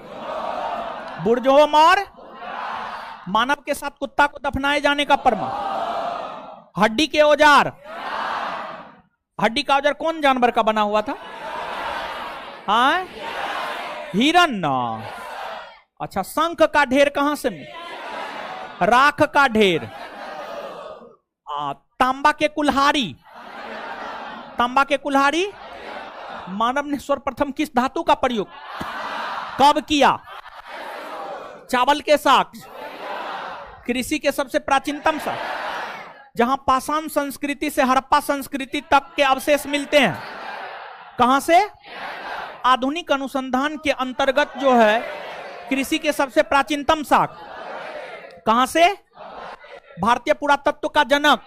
बुर्जोम और मानव के साथ कुत्ता को दफनाए जाने का प्रमाण। हड्डी के औजार, हड्डी का औजार कौन जानवर का बना हुआ था? हाँ हिरन ना। अच्छा, शंख का ढेर कहां से मिला? राख का ढेर। तांबा के कुल्हाड़ी, तांबा के कुल्हाड़ी मानव ने सर्वप्रथम किस धातु का प्रयोग कब किया? चावल के साग। कृषि के सबसे प्राचीनतम साग, जहां पाषाण संस्कृति से हड़प्पा संस्कृति तक के अवशेष मिलते हैं, कहां से? आधुनिक अनुसंधान के अंतर्गत जो है कृषि के सबसे प्राचीनतम साग कहां से? भारतीय पुरातत्व का जनक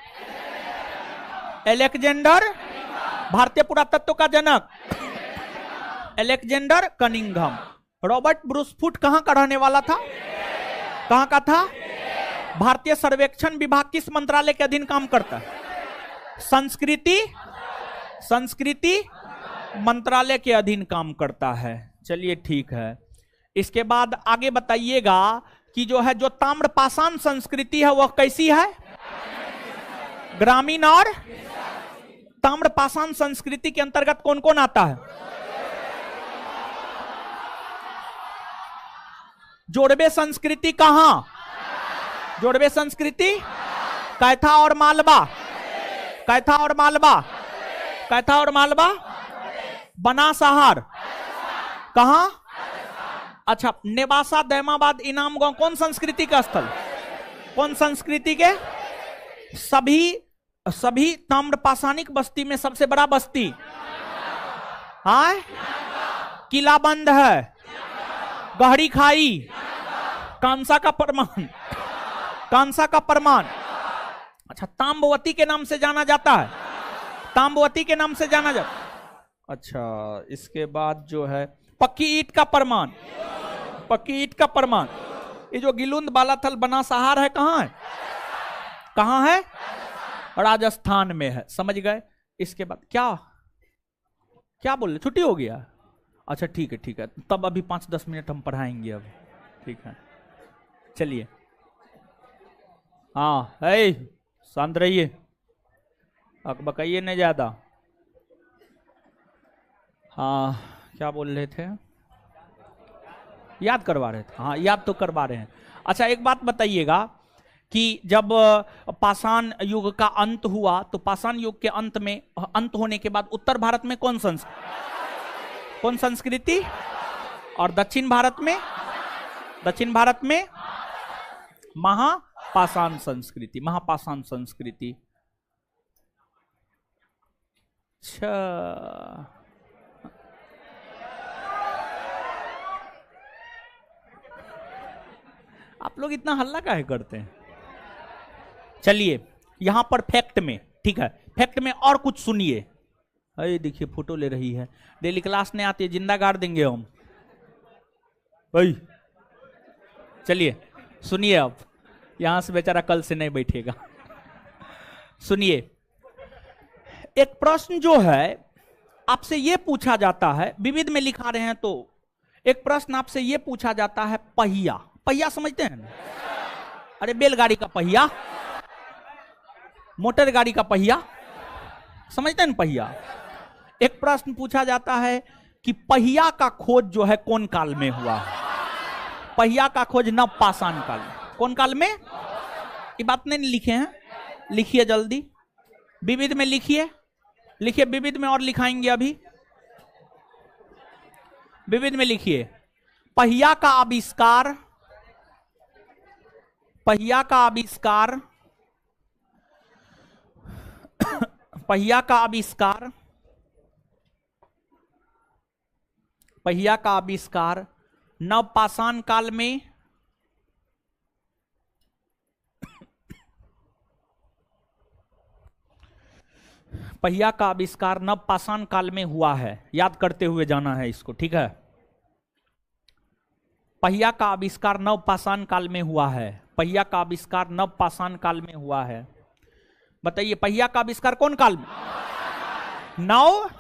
अलेक्जेंडर, भारतीय पुरातत्व का जनक Alexander Cunningham. Robert Bruce Foote कहां का रहने वाला था? कहां का था? भारतीय सर्वेक्षण विभाग किस मंत्रालय के अधीन काम करता है? संस्कृति, संस्कृति मंत्रालय के अधीन काम करता है। चलिए ठीक है। इसके बाद आगे बताइएगा कि जो है जो ताम्रपाषाण संस्कृति है वह कैसी है? ग्रामीण। और ताम्रपाषाण संस्कृति के अंतर्गत कौन कौन आता है? जोड़वे संस्कृति कहां? जोड़वे संस्कृति कैथा और मालवा, कैथा और मालवा, कैथा और मालवा। बनासहार कहां? अच्छा, नेवासा, दैमाबाद, इनाम गांव कौन संस्कृति का स्थल? कौन संस्कृति के? सभी ताम्रपाषाणिक बस्ती में सबसे बड़ा बस्ती हाँ किला बंद है, गहरी खाई, कांसा का प्रमाण, कांसा का प्रमाण। अच्छा, ताम्बवती के नाम से जाना जाता है, ताम्बवती के नाम से जाना जाता। अच्छा, इसके बाद जो है पक्की ईंट का प्रमाण, पक्की ईंट का प्रमाण। ये जो गिलुंद बालाथल बनासहार है कहां है? कहां है? राजस्थान में है। समझ गए? इसके बाद क्या क्या बोल रहे? छुट्टी हो गया? अच्छा ठीक है, ठीक है, तब अभी 5-10 मिनट हम पढ़ाएंगे अब। ठीक है, चलिए। हाँ है, शांत रहिए, अकबकाइए नहीं ज्यादा। हाँ, क्या बोल रहे थे? याद करवा रहे थे। हाँ, याद तो करवा रहे हैं। अच्छा, एक बात बताइएगा कि जब पाषाण युग का अंत हुआ तो पाषाण युग के अंत होने के बाद उत्तर भारत में कौन संस्कृति और दक्षिण भारत में महापाषाण संस्कृति, महापाषाण संस्कृति। अच्छा, आप लोग इतना हल्ला काहे करते हैं? चलिए, यहां पर फैक्ट में, ठीक है, फैक्ट में और कुछ सुनिए। अरे देखिए, फोटो ले रही है, डेली क्लास नहीं आती है, जिंदा गाड़ देंगे हम। चलिए सुनिए, अब यहां से बेचारा कल से नहीं बैठेगा। सुनिए, एक प्रश्न जो है आपसे यह पूछा जाता है, विविध में लिखा रहे हैं तो एक प्रश्न आपसे यह पूछा जाता है, पहिया। पहिया समझते हैं? अरे बैलगाड़ी का पहिया, मोटर गाड़ी का पहिया, समझते हैं ना पहिया? एक प्रश्न पूछा जाता है कि पहिया का खोज जो है कौन काल में हुआ? पहिया का खोज नव पाषाण काल में। कौन काल में? ये बात नहीं लिखे हैं, लिखिए जल्दी, विविध में लिखिए, लिखिए विविध में, और लिखाएंगे अभी। विविध में लिखिए, पहिया का आविष्कार, पहिया का आविष्कार, पहिया का आविष्कार, पहिया का आविष्कार नवपाषाण काल में, पहिया का आविष्कार नवपाषाण काल में हुआ है। याद करते हुए जाना है इसको, ठीक है। पहिया का आविष्कार नवपाषाण काल में हुआ है। पहिया का आविष्कार नवपाषाण काल में हुआ है। बताइए पहिया का आविष्कार कौन काल में? नव।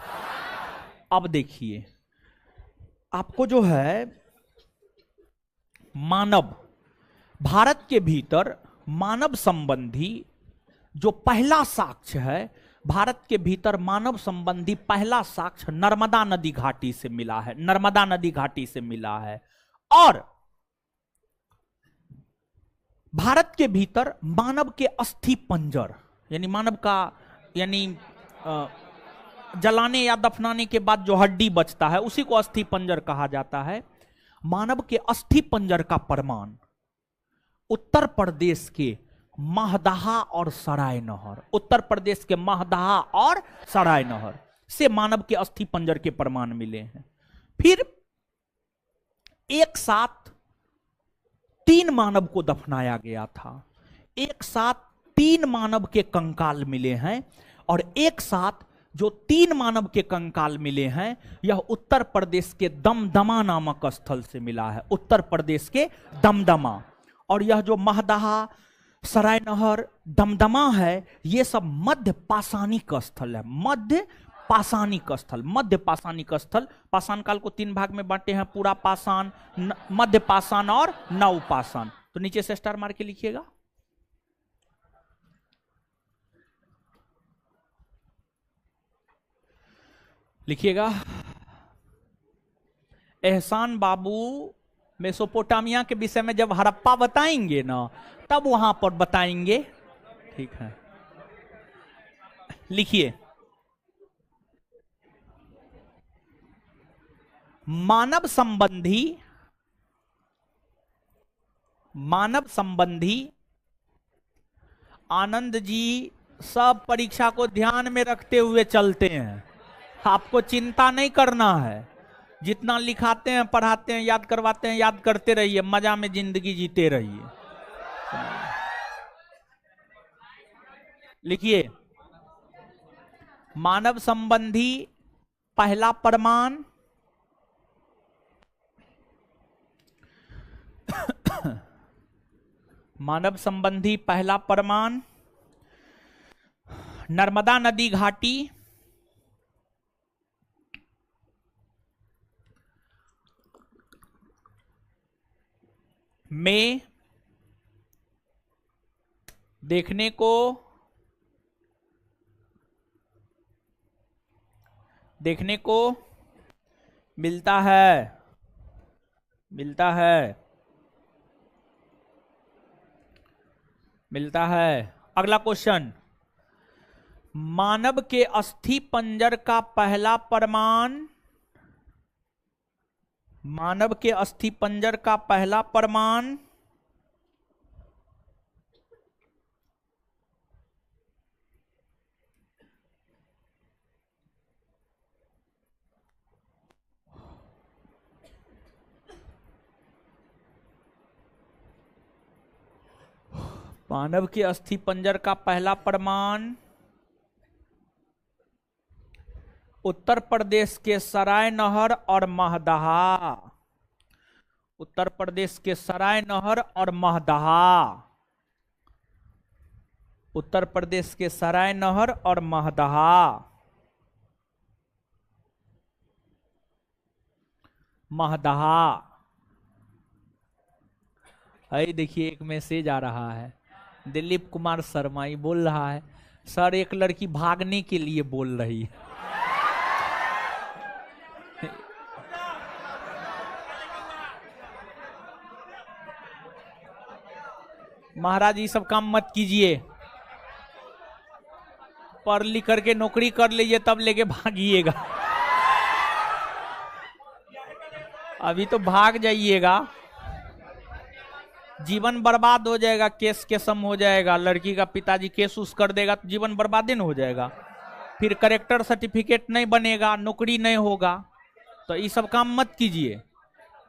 अब देखिए आपको जो है मानव, भारत के भीतर मानव संबंधी जो पहला साक्ष्य है, भारत के भीतर मानव संबंधी पहला साक्ष्य नर्मदा नदी घाटी से मिला है। नर्मदा नदी घाटी से मिला है। और भारत के भीतर मानव के अस्थि पंजर, यानी मानव का, यानी जलाने या दफनाने के बाद जो हड्डी बचता है उसी को अस्थि पंजर कहा जाता है। मानव के अस्थि पंजर का प्रमाण उत्तर प्रदेश के महदहा और सराय नहर, उत्तर प्रदेश के महदहा और सराय नहर से मानव के अस्थि पंजर के प्रमाण मिले हैं। फिर एक साथ 3 मानव को दफनाया गया था। एक साथ 3 मानव के कंकाल मिले हैं। और एक साथ जो 3 मानव के कंकाल मिले हैं, यह उत्तर प्रदेश के दमदमा नामक स्थल से मिला है। उत्तर प्रदेश के दमदमा। और यह जो महदहा, सराय नहर, दमदमा है, ये सब मध्य पाषाणिक स्थल है। मध्य पाषाणिक स्थल, मध्य पाषाणिक स्थल। पाषाण काल को 3 भाग में बांटे हैं, पूरा पाषाण, मध्य पाषाण और नव पाषाण। तो नीचे से स्टार मार के लिखिएगा। लिखिएगा, एहसान बाबू मेसोपोटामिया के विषय में जब हड़प्पा बताएंगे ना, तब वहां पर बताएंगे, ठीक है। लिखिए, मानव संबंधी आनंद जी सब परीक्षा को ध्यान में रखते हुए चलते हैं। आपको चिंता नहीं करना है। जितना लिखाते हैं, पढ़ाते हैं, याद करवाते हैं, याद करते रहिए, मजा में जिंदगी जीते रहिए। लिखिए, मानव संबंधी पहला प्रमाण मानव संबंधी पहला प्रमाण नर्मदा नदी घाटी में देखने को मिलता है। अगला क्वेश्चन, मानव के अस्थि पंजर का पहला प्रमाण, मानव के अस्थि पंजर का पहला प्रमाण मानव के अस्थि पंजर का पहला प्रमाण उत्तर प्रदेश के सराय नहर और महदहा, उत्तर प्रदेश के सराय नहर और महदहा, उत्तर प्रदेश के सराय नहर और महदहा, महदहा। देखिए एक मैसेज आ रहा है, दिलीप कुमार शर्मा ही बोल रहा है, सर एक लड़की भागने के लिए बोल रही है। महाराज ये सब काम मत कीजिए, पढ़ लिख करके नौकरी कर लीजिए, तब लेके भागिएगा। अभी तो भाग जाइएगा, जीवन बर्बाद हो जाएगा, केस केसम हो जाएगा, लड़की का पिताजी केस उस कर देगा तो जीवन बर्बाद हो जाएगा, फिर करेक्टर सर्टिफिकेट नहीं बनेगा, नौकरी नहीं होगा। तो ये सब काम मत कीजिए,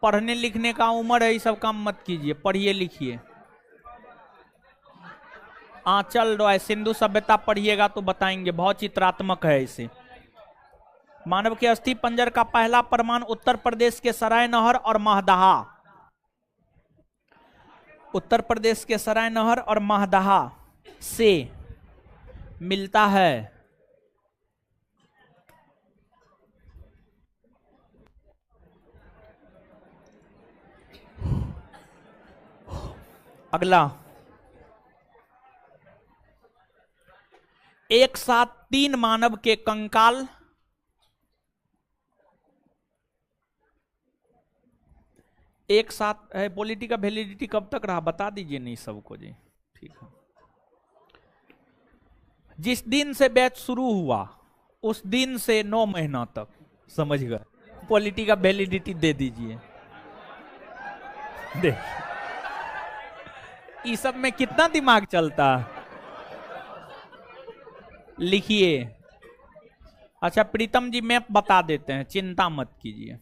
पढ़ने लिखने का उम्र है, ये सब काम मत कीजिए, पढ़िए लिखिए। आंचल रॉय सिंधु सभ्यता पढ़िएगा तो बताएंगे, बहुत चित्रात्मक है इसे। मानव के अस्थि पंजर का पहला प्रमाण उत्तर प्रदेश के सराय नहर और महदहा, उत्तर प्रदेश के सराय नहर और महदहा से मिलता है। अगला, एक साथ 3 मानव के कंकाल एक साथ है। पॉलिटी का वैलिडिटी कब तक रहा बता दीजिए नहीं सबको जी, ठीक है। जिस दिन से बैच शुरू हुआ उस दिन से 9 महीना तक, समझ गए, पॉलिटी का वैलिडिटी दे दीजिए। देखिए इस सब में कितना दिमाग चलता है, लिखिए। अच्छा प्रीतम जी मैप बता देते हैं, चिंता मत कीजिए।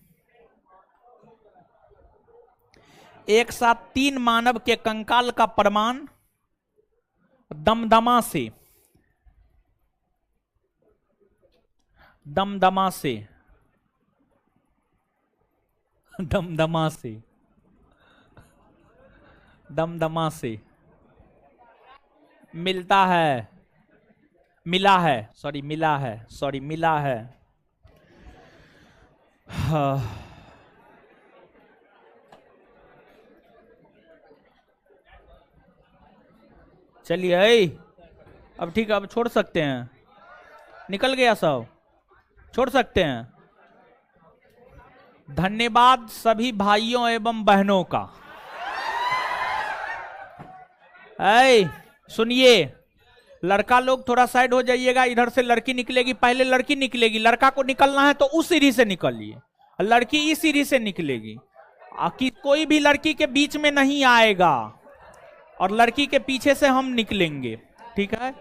एक साथ 3 मानव के कंकाल का प्रमाण दमदमा से, दमदमा से, दमदमा से, दमदमा से मिलता है, मिला है, सॉरी मिला है, सॉरी मिला है। चलिए अब ठीक है, अब छोड़ सकते हैं, निकल गया सब, छोड़ सकते हैं। धन्यवाद सभी भाइयों एवं बहनों का। सुनिए, लड़का लोग थोड़ा साइड हो जाइएगा, इधर से लड़की निकलेगी, पहले लड़की निकलेगी, लड़का को निकलना है तो उस सीढ़ी से निकलिए, लड़की इस सीढ़ी से निकलेगी। कि कोई भी लड़की के बीच में नहीं आएगा और लड़की के पीछे से हम निकलेंगे, ठीक है।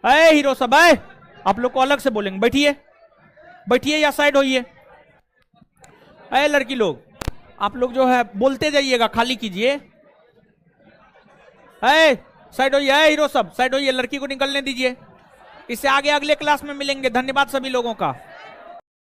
अरे हीरो सब है, आप लोग को अलग से बोलेंगे, बैठिए बैठिए या साइड होइए। अरे लड़की लोग आप लोग जो है बोलते जाइएगा, खाली कीजिए। साइड होइए, हीरो सब साइड होइए, लड़की को निकलने दीजिए। इससे आगे अगले क्लास में मिलेंगे। धन्यवाद सभी लोगों का।